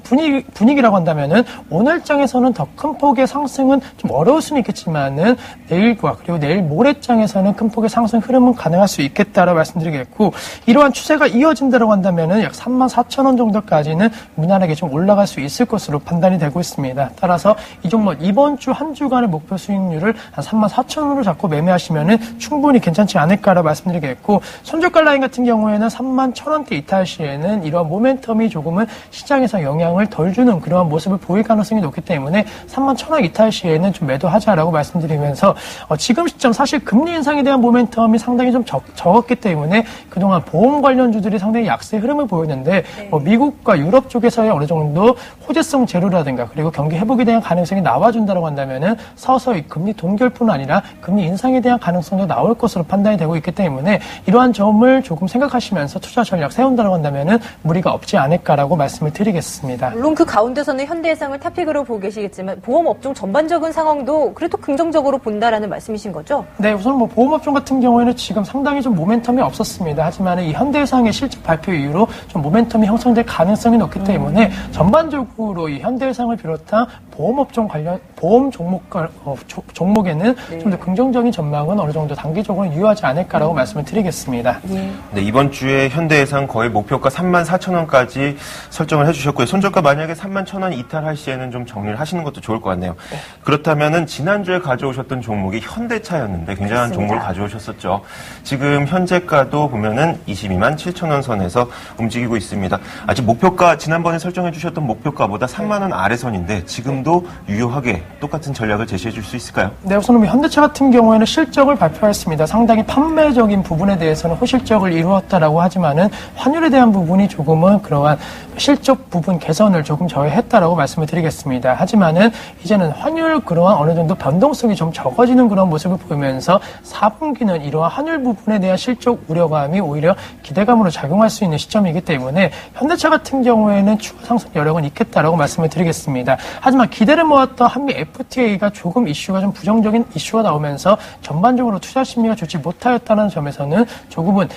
분위기라고 한다면은 오늘장에서는 더 큰 폭의 상승은 좀 어려울 수는 있겠지만은 내일과 그리고 내일 모레장에서는 큰 폭의 상승 흐름은 가능할 수 있겠다라고 말씀드리겠고 이러한 추세가 이어진다고 한다면은 약 34,000원 정도까지는 무난하게 좀 올라갈 수 있을 것으로 판단이 되고 있습니다. 따라서 이 종목 이번 주 한 주간의 목표 수익률을 한 34,000원으로 잡고 매매하시면은 충분히 괜찮지 않을까라고 말씀드리겠고 손절가 라인 같은 경우에는 31,000원 31,000원대 이탈 시에는 이러한 모멘텀이 조금은 시장에서 영향을 덜 주는 그러한 모습을 보일 가능성이 높기 때문에 31,000원 이탈 시에는 좀 매도하자라고 말씀드리면서 지금 시점 사실 금리 인상에 대한 모멘텀이 상당히 좀 적었기 때문에 그동안 보험 관련주들이 상당히 약세 흐름을 보였는데 미국과 유럽 쪽에서의 어느 정도 호재성 제로라든가 그리고 경기 회복에 대한 가능성이 나와준다고 한다면은 서서히 금리 동결뿐 아니라 금리 인상에 대한 가능성도 나올 것으로 판단이 되고 있기 때문에 이러한 점을 조금 생각하시면서 투자 전략 세운다고 한다면은 무리가 없지 않을까라고 말씀을 드리겠습니다. 물론 그 가운데서는 현대해상을 탑픽으로 보고 계시겠지만 보험업종 전반적인 상황도 그래도 긍정적으로 본다라는 말씀이신 거죠? 네, 우선 뭐 보험업종 같은 경우에는 지금 상당히 좀 모멘텀이 없었습니다. 하지만 이 현대해상의 실적 발표 이후로 좀 모멘텀이 형성될 가능성이 높기 때문에 전반적으로 이 현대해상을 비롯한 보험업종 관련 보험 종목에는 좀 더 긍정적인 전망은 어느 정도 단기적으로 유효하지 않을까라고 말씀을 드리겠습니다. 네, 이번 주에 현대해상 거의 목표가 34,000원까지 설정을 해주셨고요. 손절가 만약에 31,000원 이탈할 시에는 좀 정리를 하시는 것도 좋을 것 같네요. 그렇다면은 지난주에 가져오셨던 종목이 현대차였는데 굉장한 그렇습니다. 종목을 가져오셨었죠. 지금 현재가도 보면은 22만 7천원 선에서 움직이고 있습니다. 아직 목표가 지난번에 설정해 주셨던 목표가보다 3만 원 아래선인데 지금도 유효하게 똑같은 전략을 제시해 줄 수 있을까요? 네, 우선은 현대차 같은 경우에는 실적을 발표했습니다. 상당히 판매적인 부분에 대해서는 호실적을 이루었다라고 하지만은 환율에 대한 부분이 조금은 그러한 실적 부분 개선을 조금 저해했다라고 말씀을 드리겠습니다. 하지만은 이제는 환율 그러한 어느 정도 변동성이 좀 적어지는 그런 모습을 보이면서 4분기는 이러한 환율 부분에 대한 실적 우려감이 오히려 기대감으로 작용할 수 있는 시점이기 때문에 현대차 같은 경우에는 추가 상승 여력은 있겠다라고 말씀을 드리겠습니다. 하지만 기대를 모았던 한미 FTA가 조금 이슈가 좀 부정적인 이슈가 나오면서 전반적으로 투자 심리가 좋지 못하였다는 점에서는 조금은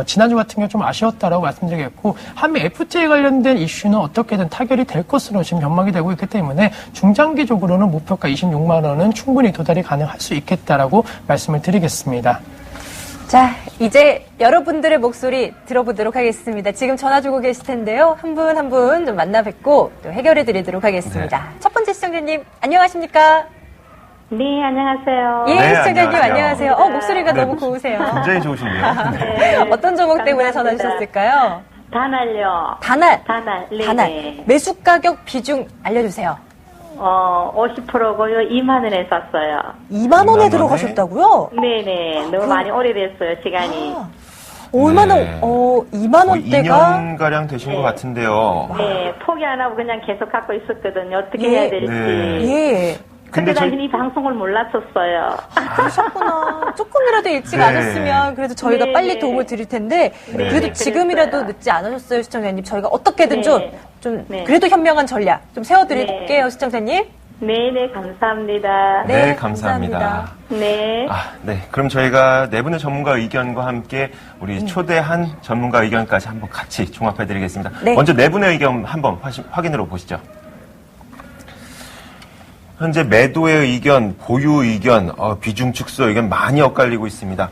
지난주 같은 경우 좀 아쉬웠다라고 말씀드리겠고 한미 FTA 관련된 이슈는 어떻게든 타결이 될 것으로 지금 전망이 되고 있기 때문에 중장기적으로는 목표가 26만 원은 충분히 도달이 가능할 수 있겠다라고 말씀을 드리겠습니다. 자, 이제 여러분들의 목소리 들어보도록 하겠습니다. 지금 전화 주고 계실 텐데요. 한 분 한 분 좀 만나 뵙고 또 해결해 드리도록 하겠습니다. 네. 첫 번째 시청자님, 안녕하십니까? 네, 안녕하세요. 예, 네, 시청자님 안녕하세요. 안녕하세요. 목소리가 네, 너무 고우세요. 굉장히 좋으신데요. 네, 어떤 종목 때문에 전화 감사합니다. 주셨을까요? 단알요. 단알. 네. 단알. 매수 가격 비중 알려주세요. 50%고요. 2만 원에 샀어요. 2만 2만 원에 원에? 들어가셨다고요? 네네. 너무 많이 오래됐어요, 시간이. 얼마나, 네. 2만 거의 원대가 2년가량 되신 것 같은데요. 네, 포기 안 하고 그냥 계속 갖고 있었거든요. 어떻게 예. 해야 될지. 네. 예. 근데 근데 저희 당신이 방송을 몰랐었어요. 그러셨구나. 조금이라도 일찍 네. 하셨으면 그래도 저희가 네, 빨리 네. 도움을 드릴 텐데 네. 그래도 지금이라도 그랬어요. 늦지 않으셨어요, 시청자님. 저희가 어떻게든 네. 좀 네. 그래도 현명한 전략 좀 세워드릴게요, 네. 시청자님. 네네, 감사합니다. 네, 네, 감사합니다. 감사합니다. 네. 네. 그럼 저희가 네 분의 전문가 의견과 함께 우리 초대한 전문가 의견까지 한번 같이 종합해드리겠습니다. 네. 먼저 네 분의 의견 한번 확인으로 보시죠. 현재 매도의 의견, 보유 의견, 비중 축소 의견 많이 엇갈리고 있습니다.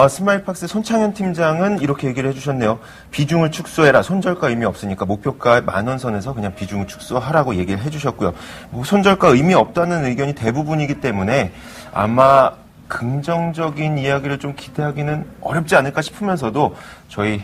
스마일박스 손창현 팀장은 이렇게 얘기를 해주셨네요. 비중을 축소해라. 손절가 의미 없으니까 목표가 10,000원 선에서 그냥 비중을 축소하라고 얘기를 해주셨고요. 뭐 손절가 의미 없다는 의견이 대부분이기 때문에 아마 긍정적인 이야기를 좀 기대하기는 어렵지 않을까 싶으면서도 저희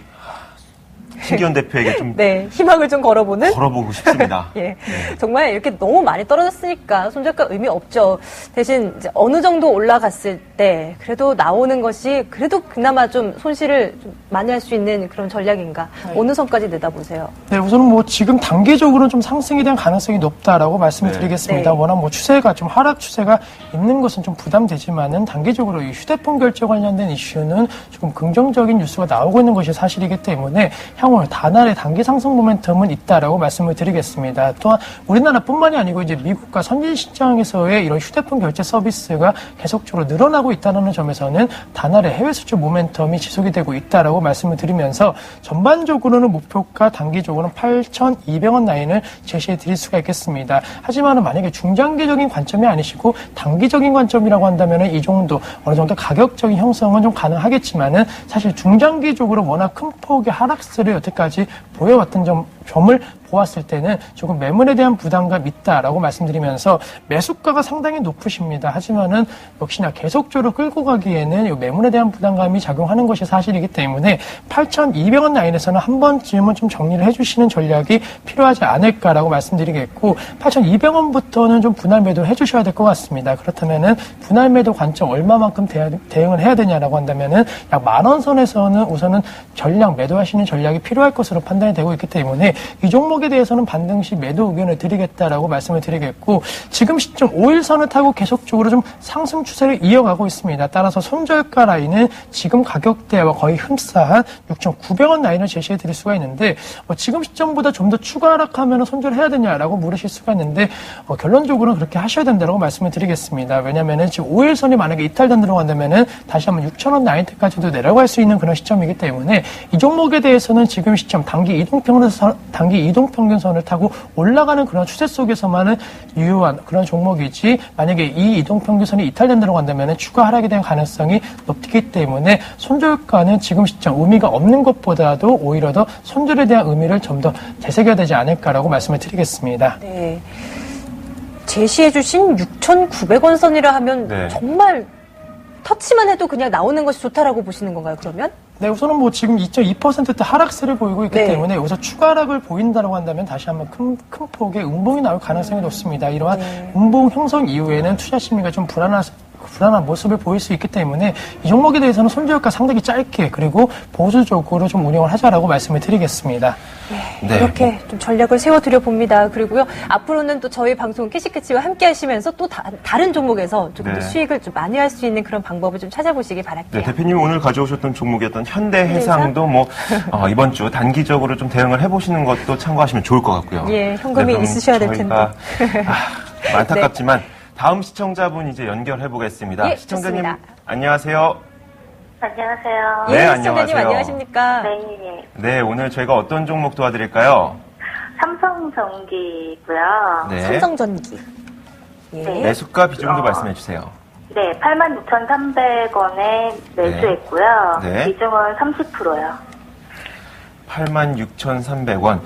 신기현 대표에게 좀 네, 희망을 좀 걸어보는. 걸어보고 싶습니다. 예, 정말 이렇게 너무 많이 떨어졌으니까 손절가 의미 없죠. 대신 이제 어느 정도 올라갔을 때 그래도 나오는 것이 그래도 그나마 좀 손실을 좀 많이 할 수 있는 그런 전략인가. 어느 선까지 내다보세요? 네, 우선은 뭐 지금 단기적으로 좀 상승에 대한 가능성이 높다라고 말씀을 네. 드리겠습니다. 네. 워낙 뭐 추세가 좀 하락 추세가 있는 것은 좀 부담되지만은 단기적으로 이 휴대폰 결제 관련된 이슈는 조금 긍정적인 뉴스가 나오고 있는 것이 사실이기 때문에 향후 단알의 단기 상승 모멘텀은 있다라고 말씀을 드리겠습니다. 또한 우리나라뿐만이 아니고 이제 미국과 선진 시장에서의 이런 휴대폰 결제 서비스가 계속적으로 늘어나고 있다는 점에서는 단알의 해외 수출 모멘텀이 지속이 되고 있다라고 말씀을 드리면서 전반적으로는 목표가 단기적으로는 8,200원 라인을 제시해 드릴 수가 있겠습니다. 하지만 만약에 중장기적인 관점이 아니시고 단기적인 관점이라고 한다면 이 정도 어느 정도 가격적인 형성은 좀 가능하겠지만은 사실 중장기적으로 워낙 큰 폭의 하락세를 여태까지 점을 보았을 때는 조금 매물에 대한 부담감 있다라고 말씀드리면서 매수가가 상당히 높으십니다. 하지만은 역시나 계속적으로 끌고 가기에는 이 매물에 대한 부담감이 작용하는 것이 사실이기 때문에 8,200원 라인에서는 한 번쯤은 좀 정리를 해주시는 전략이 필요하지 않을까라고 말씀드리겠고 8,200원부터는 좀 분할 매도를 해주셔야 될 것 같습니다. 그렇다면은 분할 매도 관점 얼마만큼 대응을 해야 되냐라고 한다면은 약 10,000원 선에서는 우선은 전략 매도하시는 전략이 필요할 것으로 판단이 되고 있기 때문에 이 종목에 대해서는 반등시 매도 의견을 드리겠다라고 말씀을 드리겠고 지금 시점 5일선을 타고 계속적으로 좀 상승 추세를 이어가고 있습니다. 따라서 손절가 라인은 지금 가격대와 거의 흡사한 6,900원 라인을 제시해 드릴 수가 있는데 지금 시점보다 좀 더 추가 하락하면 손절해야 되냐라고 물으실 수가 있는데 결론적으로는 그렇게 하셔야 된다고 말씀을 드리겠습니다. 왜냐면은 지금 5일선이 만약에 이탈된다고 한다면은 다시 한번 6,000원 라인대까지도 내려갈 수 있는 그런 시점이기 때문에 이 종목에 대해서는 지금 시점 단기 이동평균선을 타고 올라가는 그런 추세 속에서만은 유효한 그런 종목이지 만약에 이 이동평균선이 이탈된다고 한다면은 추가 하락에 대한 가능성이 높기 때문에 손절가는 지금 시점 의미가 없는 것보다도 오히려 더 손절에 대한 의미를 좀 더 되새겨야 되지 않을까라고 말씀을 드리겠습니다. 네. 제시해주신 6,900원 선이라 하면 네. 정말 터치만 해도 그냥 나오는 것이 좋다라고 보시는 건가요, 그러면? 네, 우선은 뭐 지금 2.2%대 하락세를 보이고 있기 네. 때문에 여기서 추가 하락을 보인다고 한다면 다시 한번 큰 폭의 음봉이 나올 가능성이 높습니다. 이러한 음봉 형성 이후에는 투자 심리가 좀 불안한 모습을 보일 수 있기 때문에 이 종목에 대해서는 손절가 상당히 짧게 그리고 보수적으로 좀 운영을 하자라고 말씀을 드리겠습니다. 네. 이렇게 좀 전략을 세워드려 봅니다. 그리고요, 앞으로는 또 저희 방송 캐시캐치와 함께 하시면서 또 다른 종목에서 조금 더 네. 수익을 좀 많이 할 수 있는 그런 방법을 좀 찾아보시기 바랄게요. 네, 대표님 오늘 가져오셨던 종목이었던 현대해상도 이번 주 단기적으로 좀 대응을 해보시는 것도 참고하시면 좋을 것 같고요. 예, 현금이 그럼 있으셔야 될 텐데. 안타깝지만 다음 시청자분 이제 연결해 보겠습니다. 예, 시청자님 좋습니다. 안녕하세요. 안녕하세요. 네, 예, 안녕하세요. 시청자님 안녕하십니까? 네. 네, 오늘 저희가 어떤 종목 도와드릴까요? 삼성전기고요. 네. 삼성전기. 예. 네. 매수가 비중도 말씀해 주세요. 네, 86,300원에 매수했고요. 네. 비중은 30%요. 86,300원.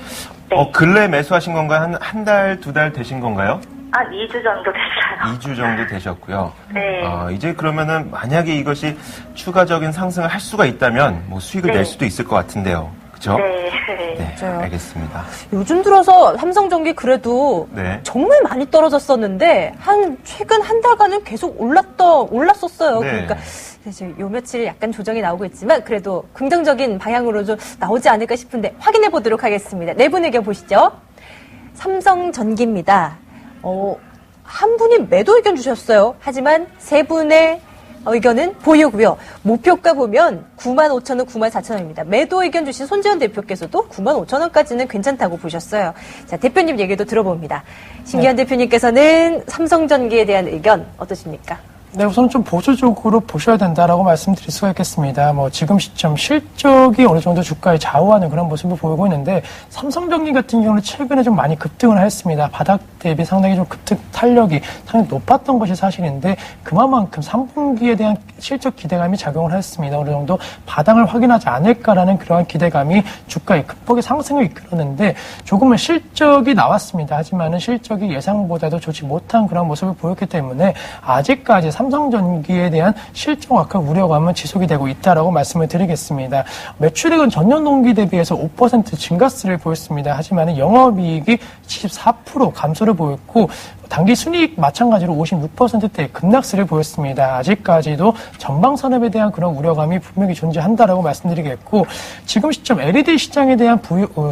네. 근래 매수하신 건가요? 한 달, 2달 되신 건가요? 한 2주 정도 됐어요. 2주 정도 되셨고요. 네. 이제 그러면은 만약에 이것이 추가적인 상승을 할 수가 있다면 뭐 수익을 네. 낼 수도 있을 것 같은데요. 그렇죠? 네. 네, 맞아요. 알겠습니다. 요즘 들어서 삼성전기 그래도 네. 정말 많이 떨어졌었는데 최근 한 달간은 계속 올랐었어요. 네. 그러니까 이제 요 며칠 약간 조정이 나오고 있지만 그래도 긍정적인 방향으로 좀 나오지 않을까 싶은데 확인해 보도록 하겠습니다. 네 분 의견 보시죠. 삼성전기입니다. 한 분이 매도 의견 주셨어요. 하지만 세 분의 의견은 보유고요. 목표가 보면 95,000원, 94,000원입니다. 매도 의견 주신 손재현 대표께서도 95,000원까지는 괜찮다고 보셨어요. 자, 대표님 얘기도 들어봅니다. 신기한 대표님께서는 삼성전기에 대한 의견 어떠십니까? 네, 우선 좀 보수적으로 보셔야 된다라고 말씀드릴 수가 있겠습니다. 지금 시점 실적이 어느 정도 주가에 좌우하는 그런 모습을 보이고 있는데 삼성전기 같은 경우는 최근에 좀 많이 급등을 했습니다. 바닥 대비 상당히 좀 급등 탄력이 상당히 높았던 것이 사실인데 그만큼 3분기에 대한 실적 기대감이 작용을 했습니다. 어느 정도 바닥을 확인하지 않을까라는 그러한 기대감이 주가의 급폭의 상승을 이끌었는데 조금은 실적이 나왔습니다. 하지만은 실적이 예상보다도 좋지 못한 그런 모습을 보였기 때문에 아직까지 삼성전기에 대한 실적 악화 우려감은 지속이 되고 있다라고 말씀을 드리겠습니다. 매출액은 전년 동기 대비해서 5% 증가세를 보였습니다. 하지만 영업이익이 74% 감소를 보였고 단기 순이익 마찬가지로 56%대의 급락세를 보였습니다. 아직까지도 전방 산업에 대한 그런 우려감이 분명히 존재한다라고 말씀드리겠고 지금 시점 LED 시장에 대한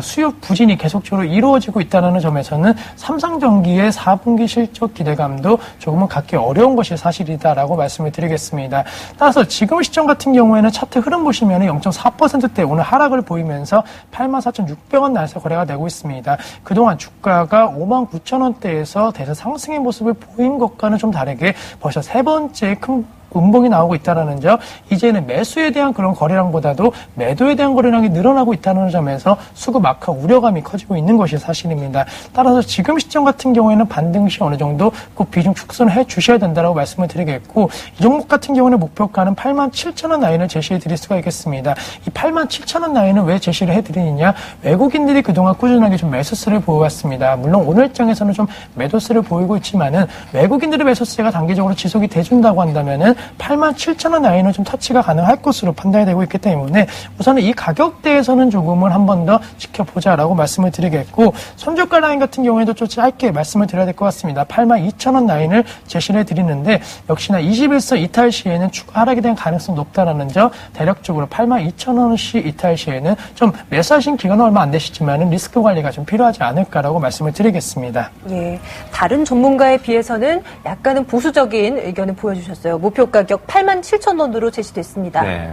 수요 부진이 계속적으로 이루어지고 있다는 점에서는 삼성전기의 4분기 실적 기대감도 조금은 갖기 어려운 것이 사실이다라고 말씀을 드리겠습니다. 따라서 지금 시점 같은 경우에는 차트 흐름 보시면 0.4%대 오늘 하락을 보이면서 84,600원 나에서 거래가 되고 있습니다. 그동안 주가가 59,000원대에서 대세 상승의 모습을 보인 것과는 좀 다르게 벌써 세 번째 큰 음봉이 나오고 있다는 점, 이제는 매수에 대한 그런 거래량보다도 매도에 대한 거래량이 늘어나고 있다는 점에서 수급 악화 우려감이 커지고 있는 것이 사실입니다. 따라서 지금 시점 같은 경우에는 반등 시 어느 정도 그 비중 축소를 해 주셔야 된다고 말씀을 드리겠고, 이 종목 같은 경우는 목표가는 87,000원 라인을 제시해 드릴 수가 있겠습니다. 이 87,000원 라인은 왜 제시를 해 드리느냐? 외국인들이 그동안 꾸준하게 좀 매수세를 보여왔습니다. 물론 오늘 입장에서는 좀 매도세를 보이고 있지만은 외국인들의 매수세가 단기적으로 지속이 돼준다고 한다면은 87,000원 라인은 좀 터치가 가능할 것으로 판단이 되고 있기 때문에 우선은 이 가격대에서는 조금은 한 번 더 지켜보자라고 말씀을 드리겠고, 손저가 라인 같은 경우에도 좀 짧게 말씀을 드려야 될 것 같습니다. 82,000원 라인을 제시를 해드리는데 역시나 21선 이탈 시에는 추가 하락에 대한 가능성이 높다는 점, 대략적으로 82,000원시 이탈 시에는 좀 매수하신 기간은 얼마 안 되시지만 리스크 관리가 좀 필요하지 않을까라고 말씀을 드리겠습니다. 예, 다른 전문가에 비해서는 약간은 보수적인 의견을 보여주셨어요. 목표 가격 87,000원으로 제시됐습니다. 네.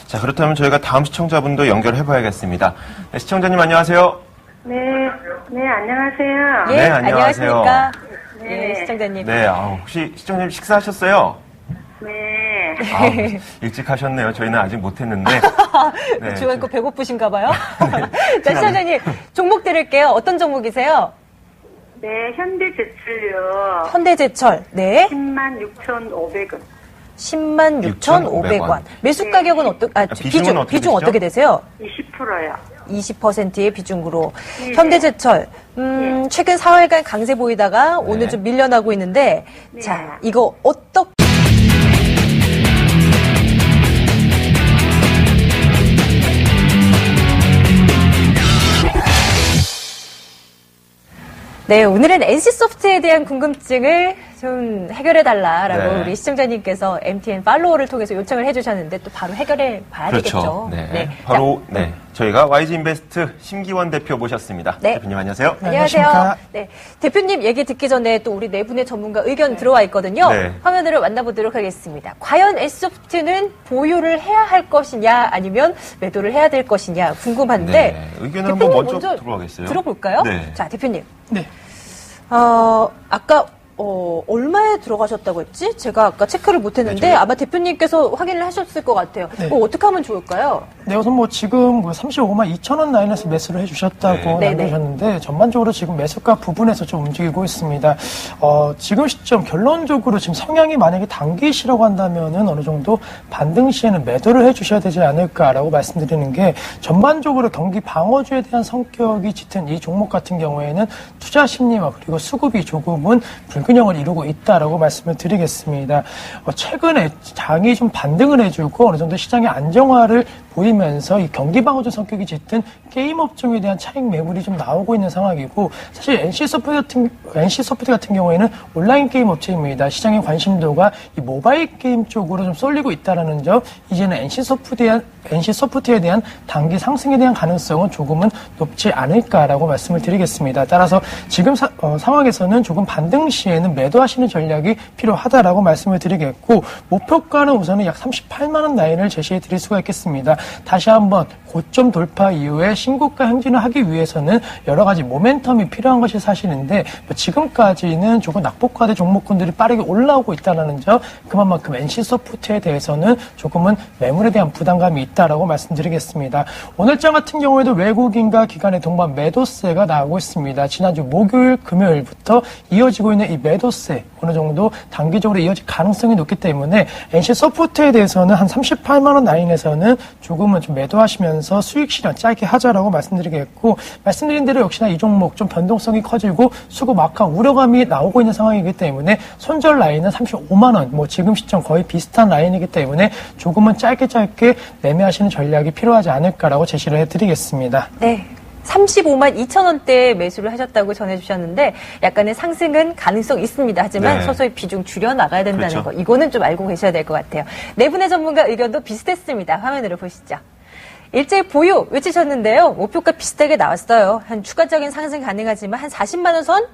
자, 그렇다면 저희가 다음 시청자분도 연결해봐야겠습니다. 네, 시청자님 안녕하세요. 네, 안녕하세요. 예, 네, 안녕하세요. 안녕하십니까? 네. 예, 시청자님. 네, 혹시 시청자님 식사하셨어요? 네. 일찍 하셨네요. 저희는 아직 못했는데. 네, 주간 거 배고프신가 봐요? 자, 시청자님, 종목 드릴게요. 어떤 종목이세요? 네, 현대제철요. 현대제철. 네. 106,500원. 106,500원. 매수 가격은 비중 되시죠? 어떻게 되세요? 20%요. 20%의 비중으로. 현대제철, 최근 4월간 강세 보이다가 오늘 좀 밀려나고 있는데, 자, 이거 어떻게 네, 오늘은 NC소프트에 대한 궁금증을 좀 해결해달라라고 우리 시청자님께서 MTN 팔로워를 통해서 요청을 해주셨는데 또 바로 해결해 봐야 되겠죠. 네. 바로, 저희가 YG인베스트 심기원 대표 모셨습니다. 네. 대표님 안녕하세요. 안녕하세요. 네. 대표님 얘기 듣기 전에 또 우리 네 분의 전문가 의견 들어와 있거든요. 네. 화면으로 만나보도록 하겠습니다. 과연 NC소프트는 보유를 해야 할 것이냐 아니면 매도를 해야 될 것이냐 궁금한데. 네. 의견을 한번 먼저 들어가겠어요? 들어볼까요? 네. 자, 대표님. 네. 아까 얼마에 들어가셨다고 했지? 제가 아까 체크를 못했는데 아마 대표님께서 확인을 하셨을 것 같아요. 네. 어떻게 하면 좋을까요? 네, 우선 지금 35만 2천원 라인에서 매수를 해주셨다고 남겨주셨는데 전반적으로 지금 매수가 부분에서 좀 움직이고 있습니다. 지금 시점 결론적으로 지금 성향이 만약에 당기시라고 한다면은 어느 정도 반등 시에는 매도를 해주셔야 되지 않을까라고 말씀드리는 게, 전반적으로 경기 방어주에 대한 성격이 짙은 이 종목 같은 경우에는 투자 심리와 그리고 수급이 조금은 불균형을 이루고 있다라고 말씀을 드리겠습니다. 최근에 장이 좀 반등을 해주고 어느 정도 시장의 안정화를 보이면서 이 경기 방어주 성격이 짙은 게임 업종에 대한 차익 매물이 좀 나오고 있는 상황이고, 사실 NC소프트 같은 경우에는 온라인 게임 업체입니다. 시장의 관심도가 이 모바일 게임 쪽으로 좀 쏠리고 있다는 점, 이제는 NC소프트에 대한 단기 상승에 대한 가능성은 조금은 높지 않을까라고 말씀을 드리겠습니다. 따라서 지금 상황에서는 조금 반등 시에는 매도하시는 전략이 필요하다라고 말씀을 드리겠고, 목표가는 우선은 약 38만 원 라인을 제시해 드릴 수가 있겠습니다. 다시 한번 고점 돌파 이후에 신고가 행진을 하기 위해서는 여러 가지 모멘텀이 필요한 것이 사실인데, 지금까지는 조금 낙폭과대 종목군들이 빠르게 올라오고 있다는 점, 그만큼 NC소프트에 대해서는 조금은 매물에 대한 부담감이 있다라고 말씀드리겠습니다. 오늘장 같은 경우에도 외국인과 기관의 동반 매도세가 나오고 있습니다. 지난주 목요일, 금요일부터 이어지고 있는 이 매도세 어느 정도 단기적으로 이어질 가능성이 높기 때문에 NC소프트에 대해서는 한 38만 원 라인에서는 조금은 좀 매도하시면서 수익 실현 짧게 하자라고 말씀드리겠고, 말씀드린 대로 역시나 이 종목 좀 변동성이 커지고 수급 악화 우려감이 나오고 있는 상황이기 때문에 손절 라인은 35만 원, 지금 시점 거의 비슷한 라인이기 때문에 조금은 짧게 매매하시는 전략이 필요하지 않을까라고 제시를 해드리겠습니다. 네. 35만 2천 원대에 매수를 하셨다고 전해주셨는데 약간의 상승은 가능성 있습니다. 하지만 서서히 비중 줄여나가야 된다는 거. 이거는 좀 알고 계셔야 될 것 같아요. 네 분의 전문가 의견도 비슷했습니다. 화면으로 보시죠. 일제히 보유 외치셨는데요. 목표가 비슷하게 나왔어요. 한 추가적인 상승 가능하지만 한 40만 원 선?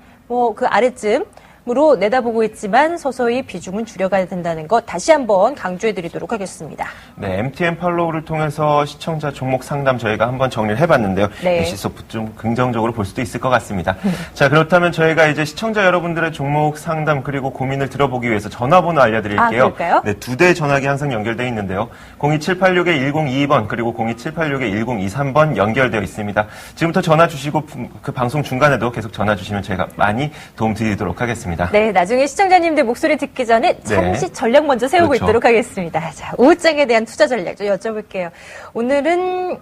그 아래쯤 으로 내다보고 있지만 서서히 비중은 줄여가야 된다는 것 다시 한번 강조해드리도록 하겠습니다. 네, MTN 팔로우를 통해서 시청자 종목 상담 저희가 한번 정리를 해봤는데요. 네. 시소프 좀 긍정적으로 볼 수도 있을 것 같습니다. 자, 그렇다면 저희가 이제 시청자 여러분들의 종목 상담 그리고 고민을 들어보기 위해서 전화번호 알려드릴게요. 그럴까요? 네, 2대 전화기 항상 연결되어 있는데요. 02786-1022번 그리고 02786-1023번 연결되어 있습니다. 지금부터 전화 주시고 그 방송 중간에도 계속 전화 주시면 저희가 많이 도움 드리도록 하겠습니다. 네, 나중에 시청자님들 목소리 듣기 전에 잠시 전략 먼저 세우고 그렇죠. 있도록 하겠습니다. 자, 우후장에 대한 투자 전략 좀 여쭤볼게요. 오늘은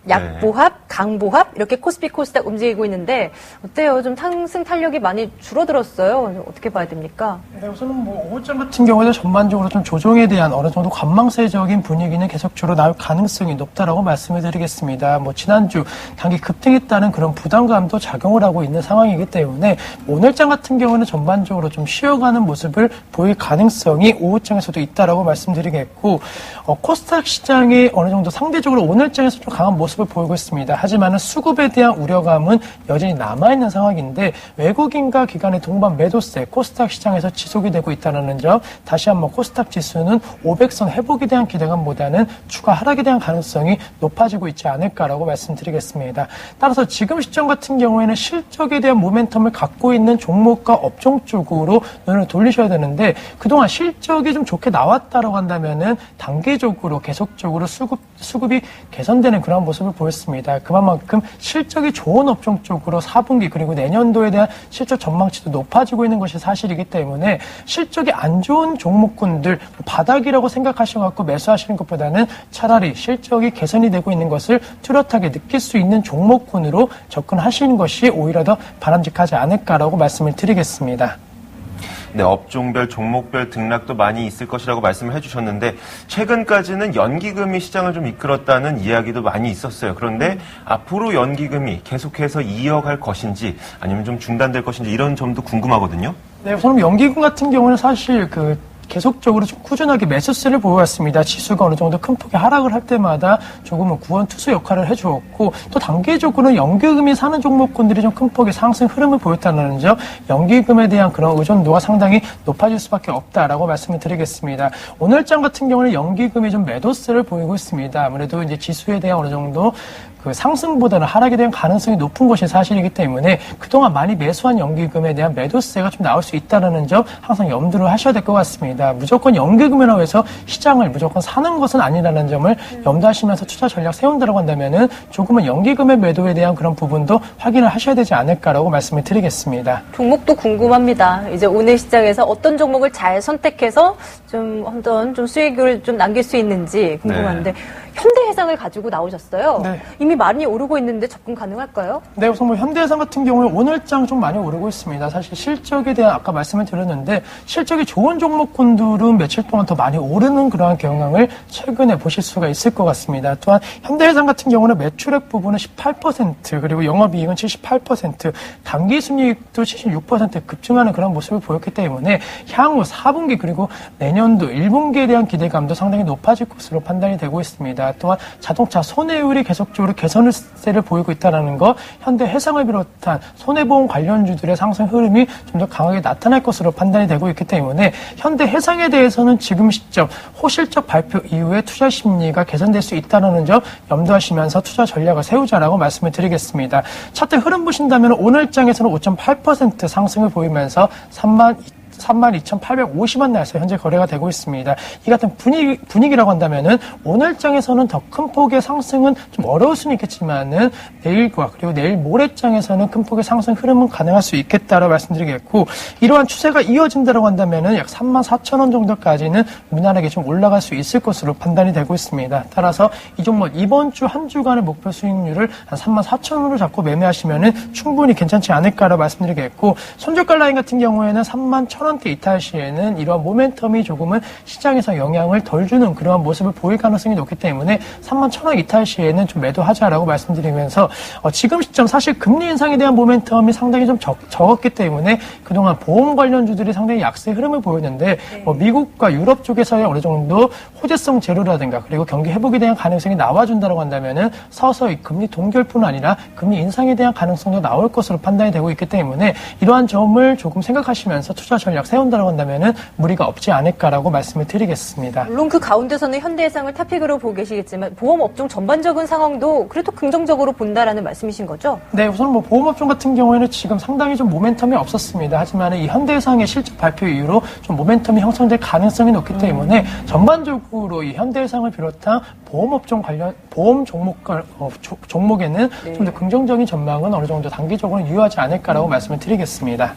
약보합, 강보합 이렇게 코스피 코스닥 움직이고 있는데 어때요? 좀 상승 탄력이 많이 줄어들었어요. 어떻게 봐야 됩니까? 네, 우선은 뭐 오후장 같은 경우에도 전반적으로 좀 조정에 대한 어느 정도 관망세적인 분위기는 계속적으로 나올 가능성이 높다라고 말씀을 드리겠습니다. 뭐 지난주 단기 급등했다는 그런 부담감도 작용을 하고 있는 상황이기 때문에 오늘장 같은 경우는 전반적으로 좀 쉬어가는 모습을 보일 가능성이 오후장에서도 있다라고 말씀드리겠고 코스닥 시장이 어느 정도 상대적으로 오늘장에서 좀 강한 모습을 보이고 있습니다. 하지만 수급에 대한 우려감은 여전히 남아있는 상황인데 외국인과 기관의 동반 매도세 코스닥 시장에서 지속이 되고 있다는 점 다시 한번 코스닥 지수는 500선 회복에 대한 기대감보다는 추가 하락에 대한 가능성이 높아지고 있지 않을까라고 말씀드리겠습니다. 따라서 지금 시점 같은 경우에는 실적에 대한 모멘텀을 갖고 있는 종목과 업종 쪽으로 눈을 돌리셔야 되는데 그동안 실적이 좀 좋게 나왔다라고 한다면은 단기적으로 계속적으로 수급이 개선되는 그런 모습을 보였습니다. 그만큼 실적이 좋은 업종 쪽으로 4분기 그리고 내년도에 대한 실적 전망치도 높아지고 있는 것이 사실이기 때문에 실적이 안 좋은 종목군들 바닥이라고 생각하셔서 매수하시는 것보다는 차라리 실적이 개선이 되고 있는 것을 뚜렷하게 느낄 수 있는 종목군으로 접근하시는 것이 오히려 더 바람직하지 않을까라고 말씀을 드리겠습니다. 네, 업종별, 종목별 등락도 많이 있을 것이라고 말씀을 해주셨는데 최근까지는 연기금이 시장을 좀 이끌었다는 이야기도 많이 있었어요. 그런데 앞으로 연기금이 계속해서 이어갈 것인지 아니면 좀 중단될 것인지 이런 점도 궁금하거든요. 네, 우선 연기금 같은 경우는 사실 계속적으로 좀 꾸준하게 매수세를 보여왔습니다. 지수가 어느 정도 큰 폭의 하락을 할 때마다 조금은 구원투수 역할을 해주었고 또 단기적으로는 연기금이 사는 종목군들이 좀 큰 폭의 상승 흐름을 보였다는 점 연기금에 대한 그런 의존도가 상당히 높아질 수밖에 없다라고 말씀을 드리겠습니다. 오늘장 같은 경우는 연기금이 좀 매도세를 보이고 있습니다. 아무래도 이제 지수에 대한 어느 정도 그 상승보다는 하락에 대한 가능성이 높은 것이 사실이기 때문에 그동안 많이 매수한 연기금에 대한 매도세가 좀 나올 수 있다는 점 항상 염두를 하셔야 될 것 같습니다. 무조건 연기금이라고 해서 시장을 무조건 사는 것은 아니라는 점을 염두하시면서 투자 전략 세운다고 한다면은 조금은 연기금의 매도에 대한 그런 부분도 확인을 하셔야 되지 않을까라고 말씀을 드리겠습니다. 종목도 궁금합니다. 이제 오늘 시장에서 어떤 종목을 잘 선택해서 좀 수익을 좀 남길 수 있는지 궁금한데 현대해상을 가지고 나오셨어요. 네. 이미 많이 오르고 있는데 접근 가능할까요? 네, 우선 현대해상 같은 경우는 오늘장 좀 많이 오르고 있습니다. 사실 실적에 대한 아까 말씀을 드렸는데 실적이 좋은 종목군들은 며칠 동안 더 많이 오르는 그러한 경향을 최근에 보실 수가 있을 것 같습니다. 또한 현대해상 같은 경우는 매출액 부분은 18% 그리고 영업이익은 78% 당기순이익도 76% 급증하는 그런 모습을 보였기 때문에 향후 4분기 그리고 내년도 1분기에 대한 기대감도 상당히 높아질 것으로 판단이 되고 있습니다. 또한 자동차 손해율이 계속적으로 개선세를 보이고 있다는 것, 현대해상을 비롯한 손해보험 관련주들의 상승 흐름이 좀 더 강하게 나타날 것으로 판단이 되고 있기 때문에 현대해상에 대해서는 지금 시점 호실적 발표 이후에 투자 심리가 개선될 수 있다는 점 염두하시면서 투자 전략을 세우자라고 말씀을 드리겠습니다. 차트 흐름 보신다면 오늘장에서는 5.8% 상승을 보이면서 32,850원 내에서 현재 거래가 되고 있습니다. 이 같은 분위기라고 한다면은 오늘장에서는 더 큰 폭의 상승은 좀 어려울 수는 있겠지만은 내일과 그리고 내일 모레장에서는 큰 폭의 상승 흐름은 가능할 수 있겠다라고 말씀드리겠고 이러한 추세가 이어진다고 한다면은 약 34,000원 정도까지는 무난하게 좀 올라갈 수 있을 것으로 판단이 되고 있습니다. 따라서 이 종목 이번 주 한 주간의 목표 수익률을 한 34,000원으로 잡고 매매하시면은 충분히 괜찮지 않을까라고 말씀드리겠고 손절가 라인 같은 경우에는 31,000원 31,000원대 이탈 시에는 이러한 모멘텀이 조금은 시장에서 영향을 덜 주는 그러한 모습을 보일 가능성이 높기 때문에 31,000원 이탈 시에는 좀 매도하자라고 말씀드리면서 지금 시점 사실 금리 인상에 대한 모멘텀이 상당히 좀 적었기 때문에 그동안 보험 관련주들이 상당히 약세 흐름을 보였는데 미국과 유럽 쪽에서의 어느 정도 호재성 제로라든가 그리고 경기 회복에 대한 가능성이 나와준다고 한다면은 서서히 금리 동결뿐 아니라 금리 인상에 대한 가능성도 나올 것으로 판단이 되고 있기 때문에 이러한 점을 조금 생각하시면서 투자 전략 세운다고 한다면은 무리가 없지 않을까라고 말씀을 드리겠습니다. 물론 그 가운데서는 현대해상을 탑픽으로 보고 계시겠지만 보험업종 전반적인 상황도 그래도 긍정적으로 본다라는 말씀이신 거죠? 네, 우선 보험업종 같은 경우에는 지금 상당히 좀 모멘텀이 없었습니다. 하지만 이 현대해상의 실적 발표 이후로 좀 모멘텀이 형성될 가능성이 높기 때문에 전반적으로 이 현대해상을 비롯한 보험업종 관련 보험 종목에는 좀 더 긍정적인 전망은 어느 정도 단기적으로 유효하지 않을까라고 말씀을 드리겠습니다.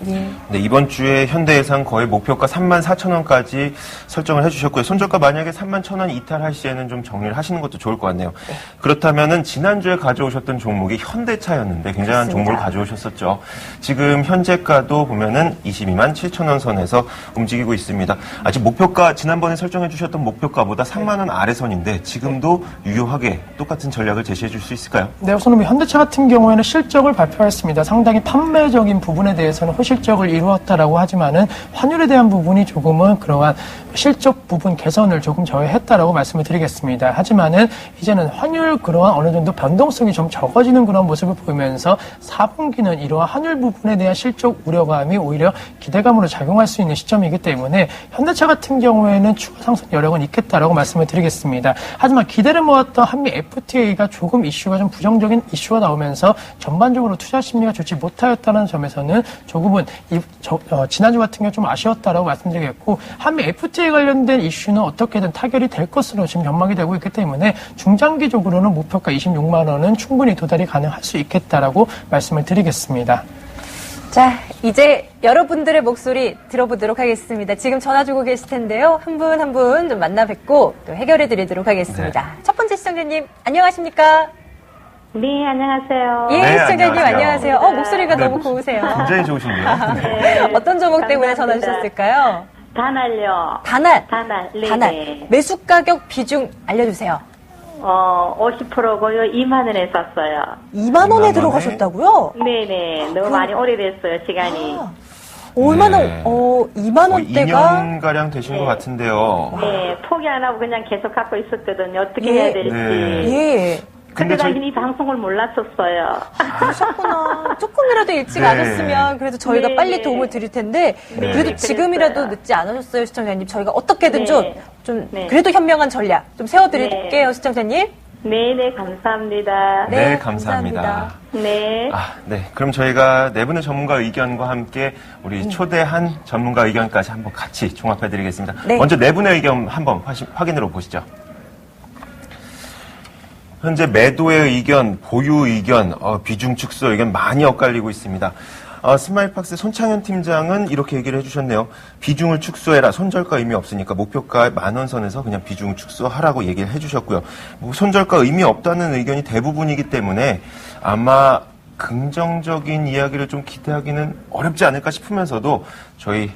네, 이번 주에 현대해상 거의 목표가 34,000원까지 설정을 해주셨고요. 손절가 만약에 31,000원 이탈할 시에는 좀 정리를 하시는 것도 좋을 것 같네요. 그렇다면은 지난주에 가져오셨던 종목이 현대차였는데 굉장한 종목을 가져오셨었죠. 지금 현재가도 보면은 22만 7천원 선에서 움직이고 있습니다. 아직 목표가 지난번에 설정해 주셨던 목표가보다 3만 원 아래 선인데 지금도 유효하게 똑같은 전략을 제시해 줄 수 있을까요? 네, 우선 현대차 같은 경우에는 실적을 발표했습니다. 상당히 판매적인 부분에 대해서는 호실적을 이루었다라고 하지만은 환율에 대한 부분이 조금은 그러한 실적 부분 개선을 조금 저해했다라고 말씀을 드리겠습니다. 하지만은 이제는 환율 그러한 어느 정도 변동성이 좀 적어지는 그런 모습을 보이면서 4분기는 이러한 환율 부분에 대한 실적 우려감이 오히려 기대감으로 작용할 수 있는 시점이기 때문에 현대차 같은 경우에는 추가 상승 여력은 있겠다라고 말씀을 드리겠습니다. 하지만 기대를 모았던 한미 FTA가 조금 이슈가 좀 부정적인 이슈가 나오면서 전반적으로 투자 심리가 좋지 못하였다는 점에서는 조금은 지난주 같은 경우 좀 아쉬웠다라고 말씀드리겠고 한미 FTA 관련된 이슈는 어떻게든 타결이 될 것으로 지금 전망이 되고 있기 때문에 중장기적으로는 목표가 26만 원은 충분히 도달이 가능할 수 있겠다라고 말씀을 드리겠습니다. 자, 이제 여러분들의 목소리 들어보도록 하겠습니다. 지금 전화 주고 계실 텐데요. 한 분 한 분 좀 만나 뵙고 또 해결해 드리도록 하겠습니다. 네. 첫 번째 시청자님, 안녕하십니까? 네, 안녕하세요. 예, 네, 시청자님 안녕하세요. 목소리가 네, 너무 고우세요. 굉장히 좋으신데요. 네. 어떤 종목 때문에 감사합니다. 전화 주셨을까요? 다날요. 다날. 네. 다날. 매수 가격 비중 알려주세요. 50%고요. 2만 원에 샀어요. 2만 원에 들어가셨다고요? 네네. 너무 많이 오래됐어요, 시간이. 얼마나, 네. 2만 원대가. 2년가량 되신 것 같은데요. 네, 포기 안 하고 그냥 계속 갖고 있었거든요. 어떻게 해야 될지. 네. 예. 근데 당연히 이 방송을 몰랐었어요. 그러셨구나. 조금이라도 일찍 네. 안 오셨으면 그래도 저희가 네, 빨리 네. 도움을 드릴 텐데 네. 그래도 지금이라도 그랬어요. 늦지 않으셨어요, 시청자님. 저희가 어떻게든 네. 좀 네. 그래도 현명한 전략 좀 세워드릴게요, 시청자님. 네네, 감사합니다. 네, 네, 감사합니다. 감사합니다. 네. 네. 그럼 저희가 네 분의 전문가 의견과 함께 우리 초대한 전문가 의견까지 한번 같이 종합해드리겠습니다. 네. 먼저 네 분의 의견 한번 확인으로 보시죠. 현재 매도의 의견, 보유 의견, 비중 축소 의견 많이 엇갈리고 있습니다. 스마일박스 손창현 팀장은 이렇게 얘기를 해주셨네요. 비중을 축소해라. 손절가 의미 없으니까 목표가 10,000원 선에서 그냥 비중 축소하라고 얘기를 해주셨고요. 손절가 의미 없다는 의견이 대부분이기 때문에 아마 긍정적인 이야기를 좀 기대하기는 어렵지 않을까 싶으면서도 저희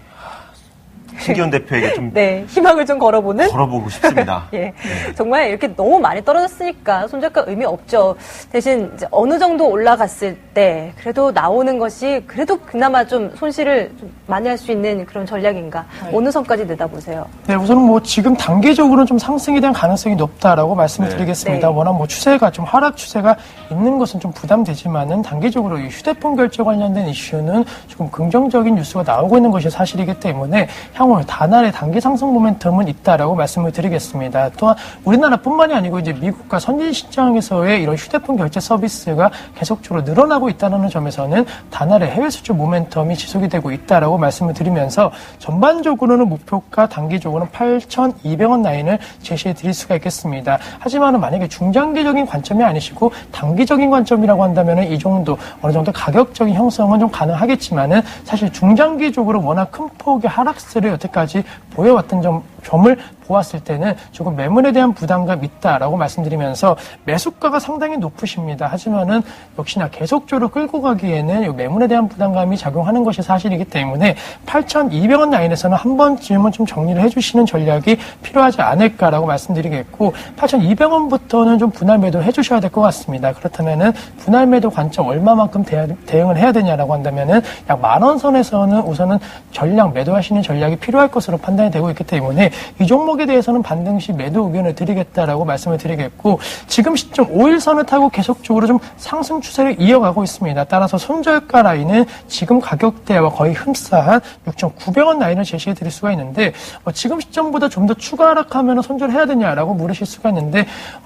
신기현 대표에게 좀 네, 희망을 좀 걸어보는. 걸어보고 싶습니다. 예. 정말 이렇게 너무 많이 떨어졌으니까 손절가 의미 없죠. 대신 이제 어느 정도 올라갔을 때 그래도 나오는 것이 그래도 그나마 좀 손실을 좀 많이 할 수 있는 그런 전략인가. 어느 선까지 내다보세요? 네, 우선은 지금 단기적으로는 좀 상승에 대한 가능성이 높다라고 말씀을 드리겠습니다. 네. 워낙 추세가 좀 하락 추세가 있는 것은 좀 부담되지만은 단기적으로 이 휴대폰 결제 관련된 이슈는 조금 긍정적인 뉴스가 나오고 있는 것이 사실이기 때문에 향후 다날의 단기 상승 모멘텀은 있다라고 말씀을 드리겠습니다. 또한 우리나라뿐만이 아니고 이제 미국과 선진 시장에서의 이런 휴대폰 결제 서비스가 계속적으로 늘어나고 있다는 점에서는 다날의 해외 수출 모멘텀이 지속이 되고 있다라고 말씀을 드리면서 전반적으로는 목표가 단기적으로는 8,200원 라인을 제시해 드릴 수가 있겠습니다. 하지만 만약에 중장기적인 관점이 아니시고 단기적인 관점이라고 한다면 이 정도 어느 정도 가격적인 형성은 좀 가능하겠지만은 사실 중장기적으로 워낙 큰 폭의 하락세를 여태까지 보여왔던 점을 보았을 때는 조금 매물에 대한 부담감이 있다라고 말씀드리면서 매수가가 상당히 높으십니다. 하지만은 역시나 계속적으로 끌고 가기에는 이 매물에 대한 부담감이 작용하는 것이 사실이기 때문에 8,200원 라인에서는 한 번쯤은 좀 정리를 해주시는 전략이 필요하지 않을까라고 말씀드리겠고 8,200원부터는 좀 분할 매도 해주셔야 될 것 같습니다. 그렇다면은 분할 매도 관점 얼마만큼 대응을 해야 되냐라고 한다면은 약 10,000원 선에서는 우선은 전략 매도하시는 전략이 필요할 것으로 판단이 되고 있기 때문에 이 종목에 대해서는 반등 시 매도 의견을 드리겠다라고 말씀을 드리겠고 지금 시점 5일선을 타고 계속적으로 좀 상승 추세를 이어가고 있습니다. 따라서 손절가 라인은 지금 가격대와 거의 흡사한 6,900원 라인을 제시해 드릴 수가 있는데 지금 시점보다 좀 더 추가 하락하면 손절해야 되냐라고 물으실 수가 있는데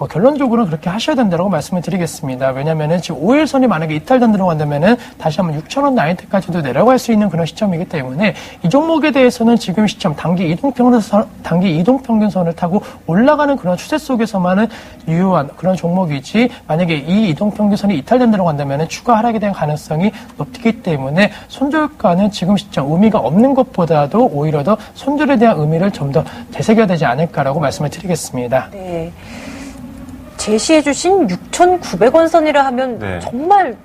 결론적으로는 그렇게 하셔야 된다고 말씀을 드리겠습니다. 왜냐면은 지금 5일선이 만약에 이탈된다고 한다면은 다시 한번 6,000원 라인대까지도 내려갈 수 있는 그런 시점이기 때문에 이 종목에 대해서는 지금 시점 단기 이동평균선을 타고 올라가는 그런 추세 속에서만은 유효한 그런 종목이지 만약에 이 이동평균선이 이탈된다고 한다면 추가 하락에 대한 가능성이 높기 때문에 손절가는 지금 시점 의미가 없는 것보다도 오히려 더 손절에 대한 의미를 좀 더 되새겨야 되지 않을까라고 말씀을 드리겠습니다. 네. 제시해주신 6,900원 선이라 하면 네. 정말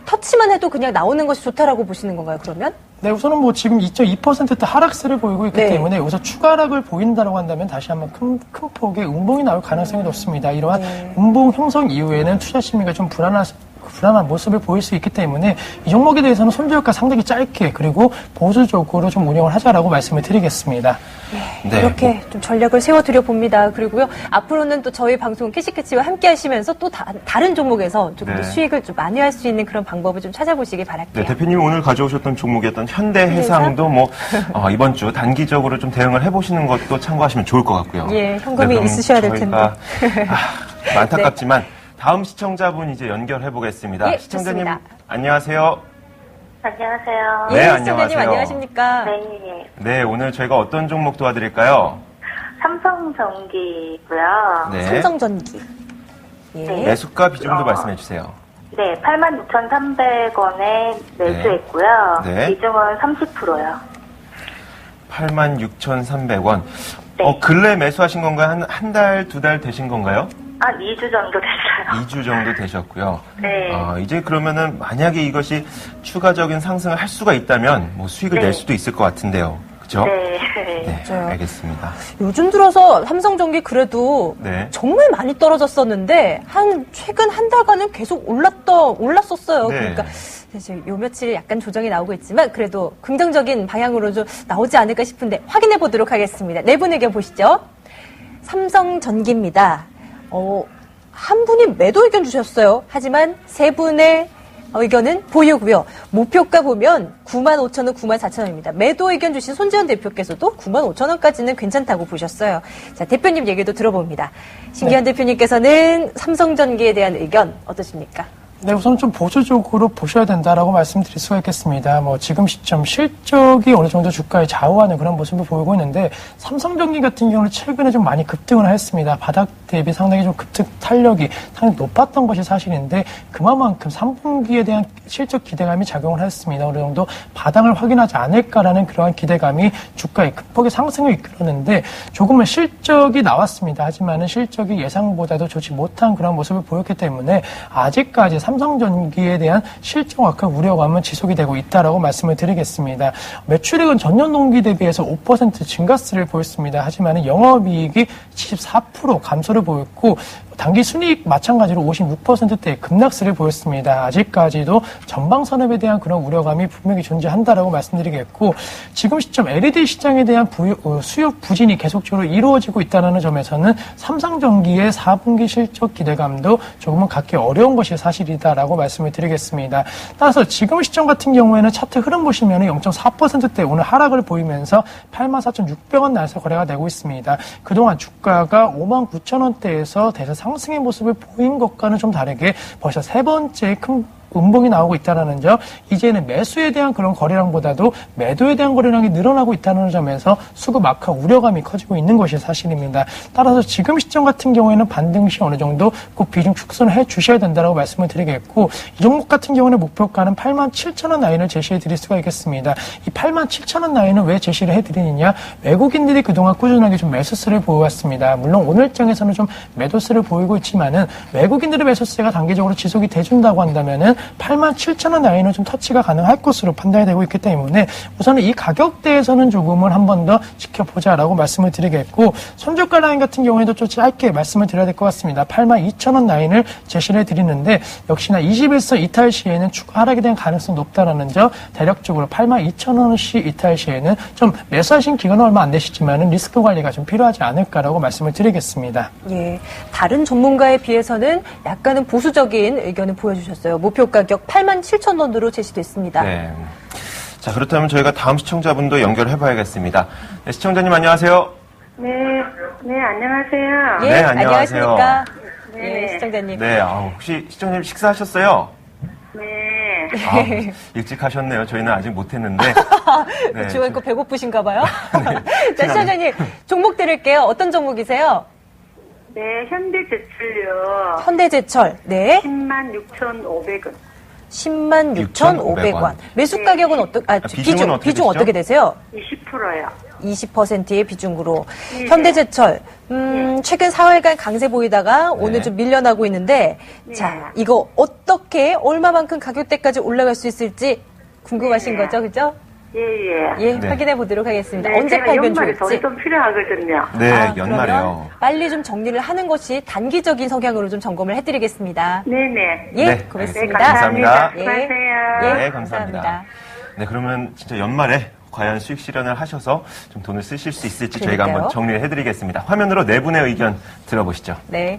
터치만 해도 그냥 나오는 것이 좋다라고 보시는 건가요, 그러면? 네, 우선은 뭐 지금 2.2% 하락세를 보이고 있기 네. 때문에 여기서 추가 하락을 보인다고 한다면 다시 한번 큰 폭의 음봉이 나올 가능성이 높습니다. 이러한 음봉 형성 이후에는 투자 심리가 좀 불안한 모습을 보일 수 있기 때문에 이 종목에 대해서는 손절가 상당히 짧게 그리고 보수적으로 좀 운영을 하자라고 말씀을 드리겠습니다. 네. 이렇게 좀 전략을 세워드려 봅니다. 그리고요, 앞으로는 또 저희 방송 캐시캐치와 함께 하시면서 또 다른 종목에서 좀 더 수익을 좀 많이 할 수 있는 그런 방법을 좀 찾아보시기 바랄게요. 네, 대표님 오늘 가져오셨던 종목이었던 현대해상도 이번 주 단기적으로 좀 대응을 해보시는 것도 참고하시면 좋을 것 같고요. 예, 현금이 있으셔야 될 텐데. 안타깝지만 다음 시청자분 이제 연결해 보겠습니다. 예, 시청자님 좋습니다. 안녕하세요. 안녕하세요. 네, 예, 안녕하세요. 시청자님 안녕하십니까? 네. 네, 오늘 저희가 어떤 종목 도와드릴까요? 삼성전기고요. 네. 삼성전기. 예. 네. 매수가 비중도 말씀해 주세요. 네, 86,300원에 매수했고요. 네. 비중은 30%요. 86,300원. 네. 근래 매수하신 건가요? 한 달, 2달 되신 건가요? 한 2주 정도 됐어요. 2주 정도 되셨고요. 네. 이제 그러면은 만약에 이것이 추가적인 상승을 할 수가 있다면 수익을 네. 낼 수도 있을 것 같은데요. 그렇죠? 네. 네, 맞아요. 알겠습니다. 요즘 들어서 삼성전기 그래도 네. 정말 많이 떨어졌었는데 최근 한 달간은 계속 올랐었어요. 네. 그러니까 이제 요 며칠 약간 조정이 나오고 있지만 그래도 긍정적인 방향으로 좀 나오지 않을까 싶은데 확인해 보도록 하겠습니다. 네 분 의견 보시죠. 삼성전기입니다. 한 분이 매도 의견 주셨어요. 하지만 세 분의 의견은 보유고요. 목표가 보면 95,000원, 94,000원입니다. 매도 의견 주신 손지현 대표께서도 95,000원까지는 괜찮다고 보셨어요. 자, 대표님 얘기도 들어봅니다. 신기한 대표님께서는 삼성전기에 대한 의견 어떠십니까? 네, 우선 좀 보수적으로 보셔야 된다라고 말씀드릴 수가 있겠습니다. 지금 시점 실적이 어느 정도 주가에 좌우하는 그런 모습을 보이고 있는데 삼성전기 같은 경우는 최근에 좀 많이 급등을 했습니다. 바닥 대비 상당히 좀 급등 탄력이 상당히 높았던 것이 사실인데 그만큼 3분기에 대한 실적 기대감이 작용을 했습니다. 어느 정도 바닥을 확인하지 않을까라는 그러한 기대감이 주가의 급폭의 상승을 이끌었는데 조금은 실적이 나왔습니다. 하지만은 실적이 예상보다도 좋지 못한 그런 모습을 보였기 때문에 아직까지 삼성전기에 대한 실적 악화 우려감은 지속이 되고 있다라고 말씀을 드리겠습니다. 매출액은 전년 동기 대비해서 5% 증가세를 보였습니다. 하지만 영업이익이 74% 감소를 보였고 단기 순이익 마찬가지로 56%대의 급락세를 보였습니다. 아직까지도 전방 산업에 대한 그런 우려감이 분명히 존재한다라고 말씀드리겠고 지금 시점 LED 시장에 대한 수요 부진이 계속적으로 이루어지고 있다는 점에서는 삼성전기의 4분기 실적 기대감도 조금은 갖기 어려운 것이 사실이다라고 말씀을 드리겠습니다. 따라서 지금 시점 같은 경우에는 차트 흐름 보시면 0.4%대 오늘 하락을 보이면서 84,600원 나에서 거래가 되고 있습니다. 그동안 주가가 59,000원대에서 대세 상승의 모습을 보인 것과는 좀 다르게 벌써 세 번째 큰 음봉이 나오고 있다는 점, 이제는 매수에 대한 그런 거래량보다도 매도에 대한 거래량이 늘어나고 있다는 점에서 수급 악화 우려감이 커지고 있는 것이 사실입니다. 따라서 지금 시점 같은 경우에는 반등 시 어느 정도 그 비중 축소를 해 주셔야 된다고 말씀을 드리겠고, 이 종목 같은 경우는 목표가는 87,000원 라인을 제시해 드릴 수가 있겠습니다. 이 87,000원 라인을 왜 제시를 해드리느냐, 외국인들이 그동안 꾸준하게 좀 매수세를 보여왔습니다. 물론 오늘장에서는 좀 매도세를 보이고 있지만은 외국인들의 매수세가 단기적으로 지속이 돼준다고 한다면은 87,000원 라인은 좀 터치가 가능할 것으로 판단이 되고 있기 때문에 우선은 이 가격대에서는 조금은 한 번 더 지켜보자라고 말씀을 드리겠고, 손저가 라인 같은 경우에도 좀 짧게 말씀을 드려야 될 것 같습니다. 82,000원 라인을 제시를 해드리는데 역시나 21선 이탈 시에는 추가 하락에 대한 가능성이 높다라는 점, 대략적으로 82,000원씩 이탈 시에는 좀 매수하신 기간은 얼마 안 되시지만 리스크 관리가 좀 필요하지 않을까라고 말씀을 드리겠습니다. 예, 다른 전문가에 비해서는 약간은 보수적인 의견을 보여주셨어요. 목표 가격 87,000원으로 제시됐습니다. 네. 자, 그렇다면 저희가 다음 시청자분도 연결해봐야겠습니다. 네, 시청자님 안녕하세요. 네, 안녕하세요. 예, 네, 안녕하세요. 안녕하십니까? 네. 예, 시청자님. 네, 혹시 시청자님 식사하셨어요? 네. 일찍 하셨네요. 저희는 아직 못했는데. 네, 주원거 배고프신가 봐요. 자, 시청자님, 종목 드릴게요. 어떤 종목이세요? 네, 현대제철요. 현대제철. 네. 106,500원. 106,500원. 매수 가격은 비중 어떻게 어떻게 되세요? 20%요. 20%의 비중으로. 현대제철, 최근 4월간 강세 보이다가 오늘 좀 밀려나고 있는데, 자, 이거 어떻게, 얼마만큼 가격대까지 올라갈 수 있을지 궁금하신 거죠, 그죠? 예. 예, 확인해 보도록 하겠습니다. 네, 언제 제가 팔면 연말에 좋을지. 돈이 좀 필요하거든요. 네, 그러면 연말에요. 빨리 좀 정리를 하는 것이 단기적인 성향으로 좀 점검을 해드리겠습니다. 네네. 예, 네, 고맙습니다. 감사합니다. 예, 수고하세요. 네, 감사합니다. 네, 그러면 진짜 연말에 과연 수익 실현을 하셔서 좀 돈을 쓰실 수 있을지 저희가 그러니까요. 한번 정리를 해드리겠습니다. 화면으로 네 분의 의견 들어보시죠. 네.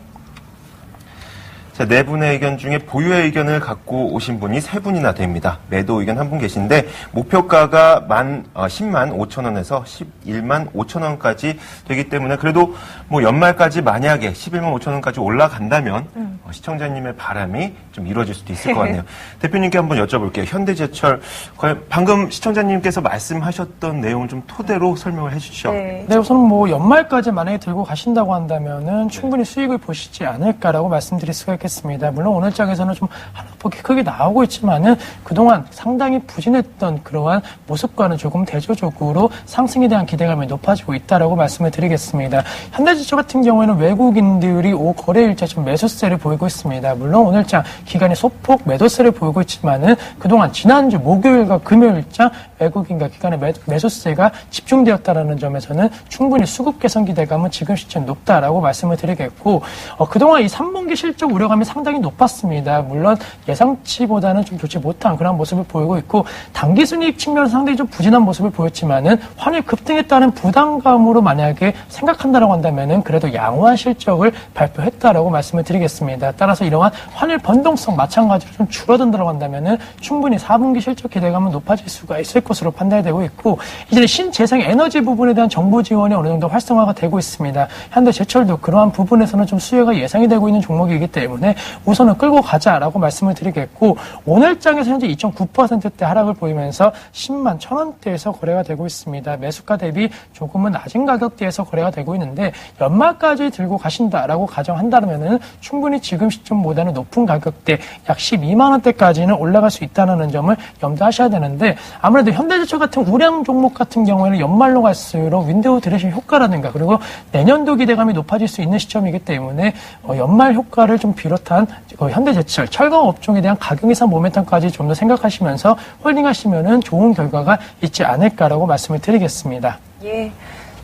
자, 네 분의 의견 중에 보유의 의견을 갖고 오신 분이 세 분이나 됩니다. 매도 의견 한 분 계신데 목표가가 10만 5천 원에서 11만 5천 원까지 되기 때문에 그래도 뭐 연말까지 만약에 11만 5천 원까지 올라간다면 시청자님의 바람이 좀 이루어질 수도 있을 것 같네요. 대표님께 한번 여쭤볼게요. 현대제철 과연 방금 시청자님께서 말씀하셨던 내용을 좀 토대로 설명을 해주시죠. 네. 네, 우선 뭐 연말까지 만약에 들고 가신다고 한다면은 충분히 수익을 보시지 않을까라고 말씀드릴 수가 있겠습니다. 물론 오늘 장에서는 좀 하락폭이 크게 나오고 있지만은 그동안 상당히 부진했던 그러한 모습과는 조금 대조적으로 상승에 대한 기대감이 높아지고 있다라고 말씀을 드리겠습니다. 현대제철 같은 경우에는 외국인들이 거래일자 좀 매수세를 보이고 있습니다. 물론 오늘장 기간이 소폭 매도세를 보이고 있지만은 그동안 지난주 목요일과 금요일장 외국인과 기관의 매수세가 집중되었다라는 점에서는 충분히 수급 개선 기대감은 지금 시점 높다라고 말씀을 드리겠고, 그동안 이 3분기 실적 우려감이 상당히 높았습니다. 물론 예상치보다는 좀 좋지 못한 그런 모습을 보이고 있고, 단기 순이익 측면에서 상당히 좀 부진한 모습을 보였지만은 환율 급등에 따른 부담감으로 만약에 생각한다라고 한다면은 그래도 양호한 실적을 발표했다라고 말씀을 드리겠습니다. 따라서 이러한 환율 변동성 마찬가지로 좀 줄어든다라고 한다면은 충분히 4분기 실적 기대감은 높아질 수가 있을 것으로 판단이 되고 있고, 이제 신재생 에너지 부분에 대한 정부 지원이 어느 정도 활성화가 되고 있습니다. 현대제철도 그러한 부분에서는 좀 수요가 예상이 되고 있는 종목이기 때문에 우선은 끌고 가자라고 말씀을 드리겠고, 오늘장에서 현재 2.9%대 하락을 보이면서 10만 1,000원대에서 거래가 되고 있습니다. 매수가 대비 조금은 낮은 가격대에서 거래가 되고 있는데 연말까지 들고 가신다라고 가정한다면은 충분히 지금 시점보다는 높은 가격대 약 12만 원대까지는 올라갈 수 있다는 점을 염두하셔야 되는데, 아무래도 현대제철 같은 우량 종목 같은 경우에는 연말로 갈수록 윈도우 드레싱 효과라든가 그리고 내년도 기대감이 높아질 수 있는 시점이기 때문에 연말 효과를 좀 비롯한 현대제철 철강 업종에 대한 가격 인상 모멘텀까지 좀 더 생각하시면서 홀딩하시면은 좋은 결과가 있지 않을까라고 말씀을 드리겠습니다. 예.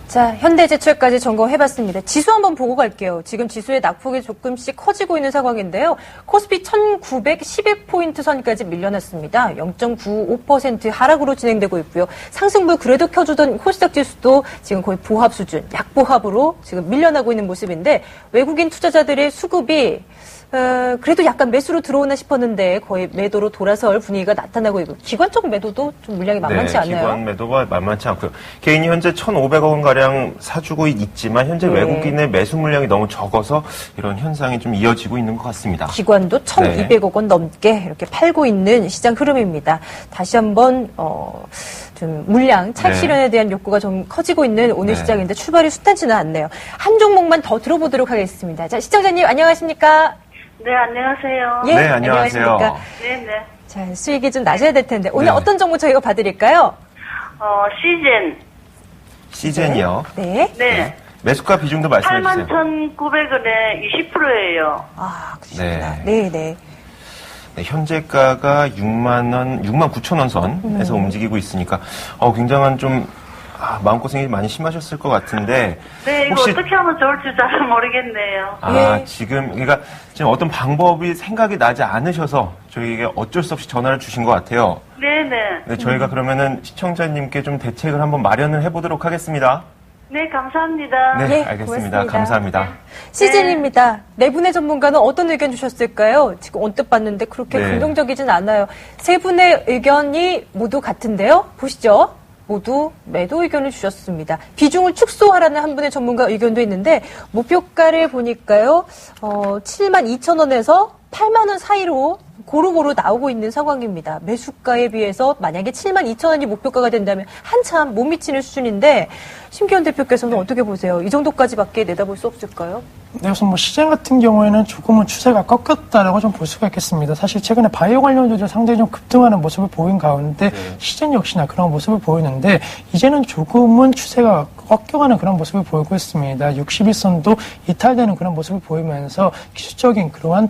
자, 현대제철까지 점검해봤습니다. 지수 한번 보고 갈게요. 지금 지수의 낙폭이 조금씩 커지고 있는 상황인데요. 코스피 1911포인트 선까지 밀려났습니다. 0.95% 하락으로 진행되고 있고요. 상승부 그래도 켜주던 코스닥 지수도 지금 거의 보합 수준, 약보합으로 지금 밀려나고 있는 모습인데 외국인 투자자들의 수급이 그래도 약간 매수로 들어오나 싶었는데 거의 매도로 돌아설 분위기가 나타나고 있고 기관적 매도도 좀 물량이 만만치 않나요? 기관 매도가 만만치 않고요. 개인이 현재 1,500억 원 가량 사주고 있지만 현재 외국인의 매수 물량이 너무 적어서 이런 현상이 좀 이어지고 있는 것 같습니다. 기관도 1,200억 원 넘게 이렇게 팔고 있는 시장 흐름입니다. 다시 한번 좀 물량 차익 실현에 대한 욕구가 좀 커지고 있는 오늘 시장인데 출발이 순탄치는 않네요. 한 종목만 더 들어보도록 하겠습니다. 자, 시청자님 안녕하십니까? 네, 안녕하세요. 예, 네, 안녕하세요. 네. 자, 수익이 좀 나셔야 될 텐데 오늘 네. 어떤 정보 저희가 봐드릴까요? 시젠이요. 네. 네. 매수가 비중도 말씀해 주세요. 81,900원에 20%예요. 아, 그러시구나. 네. 네. 네, 현재가가 69,000원 선에서 움직이고 있으니까 굉장한 좀 마음고생이 많이 심하셨을 것 같은데 네, 이거 혹시 어떻게 하면 좋을지 잘 모르겠네요. 지금 어떤 방법이 생각이 나지 않으셔서 저희에게 어쩔 수 없이 전화를 주신 것 같아요. 네네. 네, 저희가 그러면은 시청자님께 좀 대책을 한번 마련을 해보도록 하겠습니다. 네, 감사합니다. 네, 예, 알겠습니다. 고맙습니다. 감사합니다. 시즌입니다. 네 분의 전문가는 어떤 의견 주셨을까요? 지금 언뜻 봤는데 그렇게 네. 긍정적이진 않아요. 세 분의 의견이 모두 같은데요. 보시죠. 모두 매도 의견을 주셨습니다. 비중을 축소하라는 한 분의 전문가 의견도 있는데 목표가를 보니까요. 72,000원에서 8만 원 사이로 고루고루 나오고 있는 상황입니다. 매수가에 비해서 만약에 72,000원이 목표가가 된다면 한참 못 미치는 수준인데 심기현 대표께서는 어떻게 보세요? 이 정도까지밖에 내다볼 수 없을까요? 네, 우선 시장 같은 경우에는 조금은 추세가 꺾였다라고 좀 볼 수가 있겠습니다. 사실 최근에 바이오 관련주들 상당히 좀 급등하는 모습을 보인 가운데 시장 역시나 그런 모습을 보이는데 이제는 조금은 추세가 꺾여가는 그런 모습을 보이고 있습니다. 61선도 이탈되는 그런 모습을 보이면서 기술적인 그러한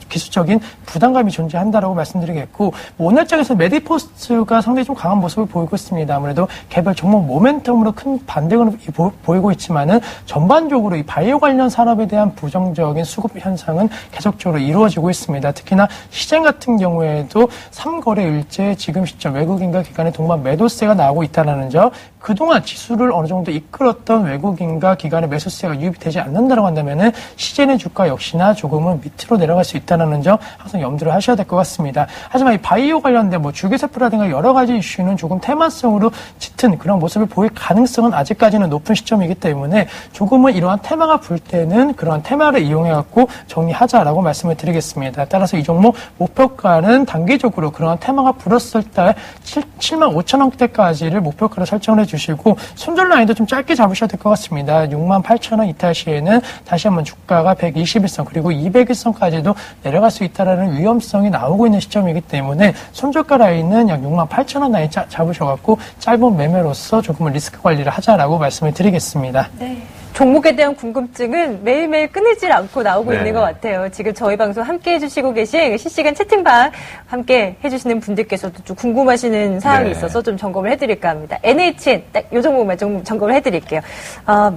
기술적인 부담감이 존재한다라고 말씀드리겠고 오늘장에서 메디포스트가 상당히 좀 강한 모습을 보이고 있습니다. 아무래도 개별 종목 모멘텀으로 큰 반등을 보이고 있지만은 전반적으로 이 바이오 관련 산업에 대한 부정적인 수급 현상은 계속적으로 이루어지고 있습니다. 특히나 시장 같은 경우에도 3거래일째 지금 시점 외국인과 기관의 동반 매도세가 나오고 있다는 점, 그동안 지수를 어느 정도 이끌었던 외국인과 기관의 매수세가 유입이 되지 않는다고 한다면은 시젠의 주가 역시나 조금은 밑으로 내려갈 수 있다는 점 항상 염두를 하셔야 될 것 같습니다. 하지만 이 바이오 관련된 주기세포라든가 여러 가지 이슈는 조금 테마성으로 짙은 그런 모습을 보일 가능성은 아직까지는 높은 시점이기 때문에 조금은 이러한 테마가 불 때는 그러한 테마를 이용해갖고 정리하자라고 말씀을 드리겠습니다. 따라서 이 종목 목표가는 단기적으로 그러한 테마가 불었을 때 75,000원대까지를 목표가로 설정을 해주시고 손절 라인도 좀 짧게 잡으셔야 될 것 같습니다. 68,000원 이탈 시에는 다시 한번 주가가 121선 그리고 201선까지도 내려갈 수 있다는 위험성이 나오고 있는 시점이기 때문에 손절가 라인은 약 68,000원 라인 잡으셔갖고 짧은 매매로서 조금은 리스크 관리를 하자라고 말씀을 드리겠습니다. 네. 종목에 대한 궁금증은 매일매일 끊이질 않고 나오고 네. 있는 것 같아요. 지금 저희 방송 함께 해주시고 계신 실시간 채팅방 함께 해주시는 분들께서도 좀 궁금하시는 사항이 네. 있어서 좀 점검을 해드릴까 합니다. NHN, 딱 이 종목만 좀 점검을 해드릴게요.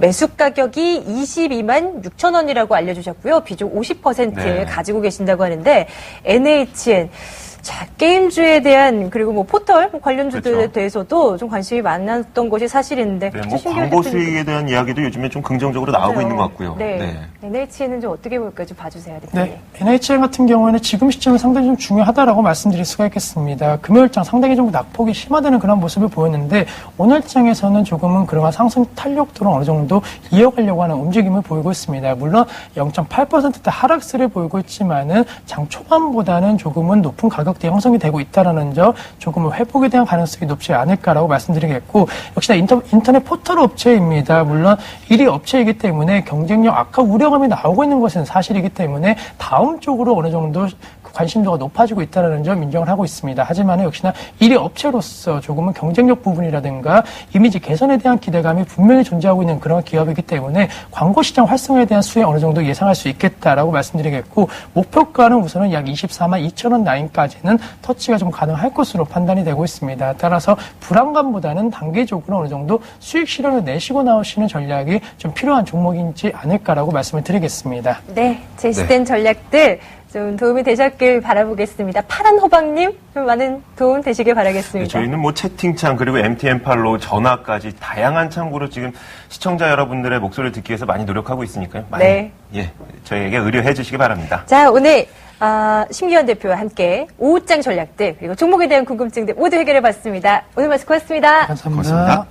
매수 가격이 22만 6천 원이라고 알려주셨고요. 비중 50%를 네. 가지고 계신다고 하는데 NHN. 자, 게임주에 대한 그리고 포털 관련주들에 그렇죠. 대해서도 좀 관심이 많았던 것이 사실인데 네, 신기한 광고 대표님- 수익에 대한 이야기도 요즘에 좀 긍정적으로 나오고 맞아요. 있는 것 같고요. 네. NHN은 좀 어떻게 볼까 좀 봐주세요. 대표님. 네, NHN 같은 경우에는 지금 시점이 상당히 좀 중요하다라고 말씀드릴 수가 있겠습니다. 금요일장 상당히 좀 낙폭이 심화되는 그런 모습을 보였는데 오늘장에서는 조금은 그러한 상승 탄력도를 어느 정도 이어가려고 하는 움직임을 보이고 있습니다. 물론 0.8%대 하락세를 보이고 있지만은 장 초반보다는 조금은 높은 가격대 형성이 되고 있다는 점 조금은 회복에 대한 가능성이 높지 않을까라고 말씀드리겠고 역시나 인터넷 포털 업체입니다. 물론 1위 업체이기 때문에 경쟁력 악화 우려감이 나오고 있는 것은 사실이기 때문에 다음 쪽으로 어느 정도 관심도가 높아지고 있다는 점 인정을 하고 있습니다. 하지만 역시나 1위 업체로서 조금은 경쟁력 부분이라든가 이미지 개선에 대한 기대감이 분명히 존재하고 있는 그런 기업이기 때문에 광고 시장 활성화에 대한 수혜 어느 정도 예상할 수 있겠다라고 말씀드리겠고 목표가는 우선은 약 24만 2천 원 라인까지는 터치가 좀 가능할 것으로 판단이 되고 있습니다. 따라서 불안감보다는 단기적으로 어느 정도 수익 실현을 내시고 나오시는 전략이 좀 필요한 종목이지 않을까라고 말씀을 드리겠습니다. 네, 제시된 전략들 좀 도움이 되셨길 바라보겠습니다. 파란 호박님, 좀 많은 도움 되시길 바라겠습니다. 네, 저희는 뭐 채팅창 그리고 MTN8로 전화까지 다양한 창구로 지금 시청자 여러분들의 목소리를 듣기 위해서 많이 노력하고 있으니까요. 많이 네. 저희에게 의뢰해 주시기 바랍니다. 자, 오늘 심기현 대표와 함께 오후장 전략들 그리고 종목에 대한 궁금증들 모두 해결해 봤습니다. 오늘 말씀 고맙습니다. 감사합니다. 고맙습니다.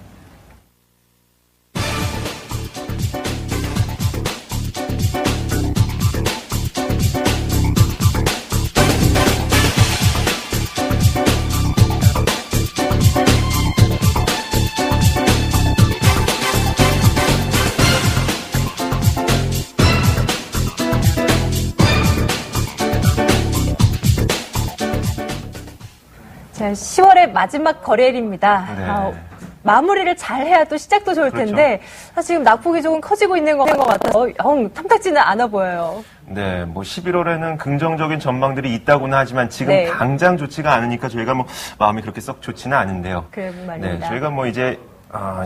자, 10월의 마지막 거래일입니다. 네. 마무리를 잘 해야 또 시작도 좋을 텐데 지금 낙폭이 조금 커지고 있는 것 같아서 탐탁지는 않아 보여요. 네, 뭐 11월에는 긍정적인 전망들이 있다고는 하지만 지금 네. 당장 좋지가 않으니까 저희가 뭐 마음이 그렇게 썩 좋지는 않은데요. 그래 말입니다. 네, 저희가 뭐 이제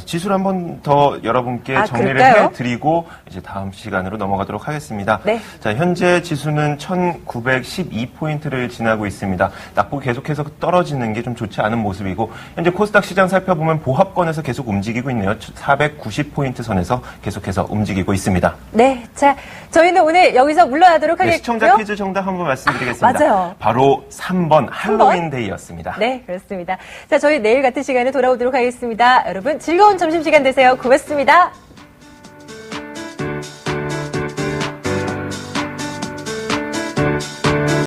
지수를 한 번 더 여러분께 정리를 그럴까요? 해드리고 이제 다음 시간으로 넘어가도록 하겠습니다. 네. 자, 현재 지수는 1912포인트를 지나고 있습니다. 낙폭이 계속해서 떨어지는 게 좀 좋지 않은 모습이고 현재 코스닥 시장 살펴보면 보합권에서 계속 움직이고 있네요. 490포인트 선에서 계속해서 움직이고 있습니다. 네, 자, 저희는 오늘 여기서 물러나도록 네, 하겠고요. 시청자 퀴즈 정답 한번 말씀드리겠습니다. 맞아요. 바로 3번 할로윈데이였습니다. 네, 그렇습니다. 자, 저희 내일 같은 시간에 돌아오도록 하겠습니다. 여러분 즐거운 점심시간 되세요. 고맙습니다.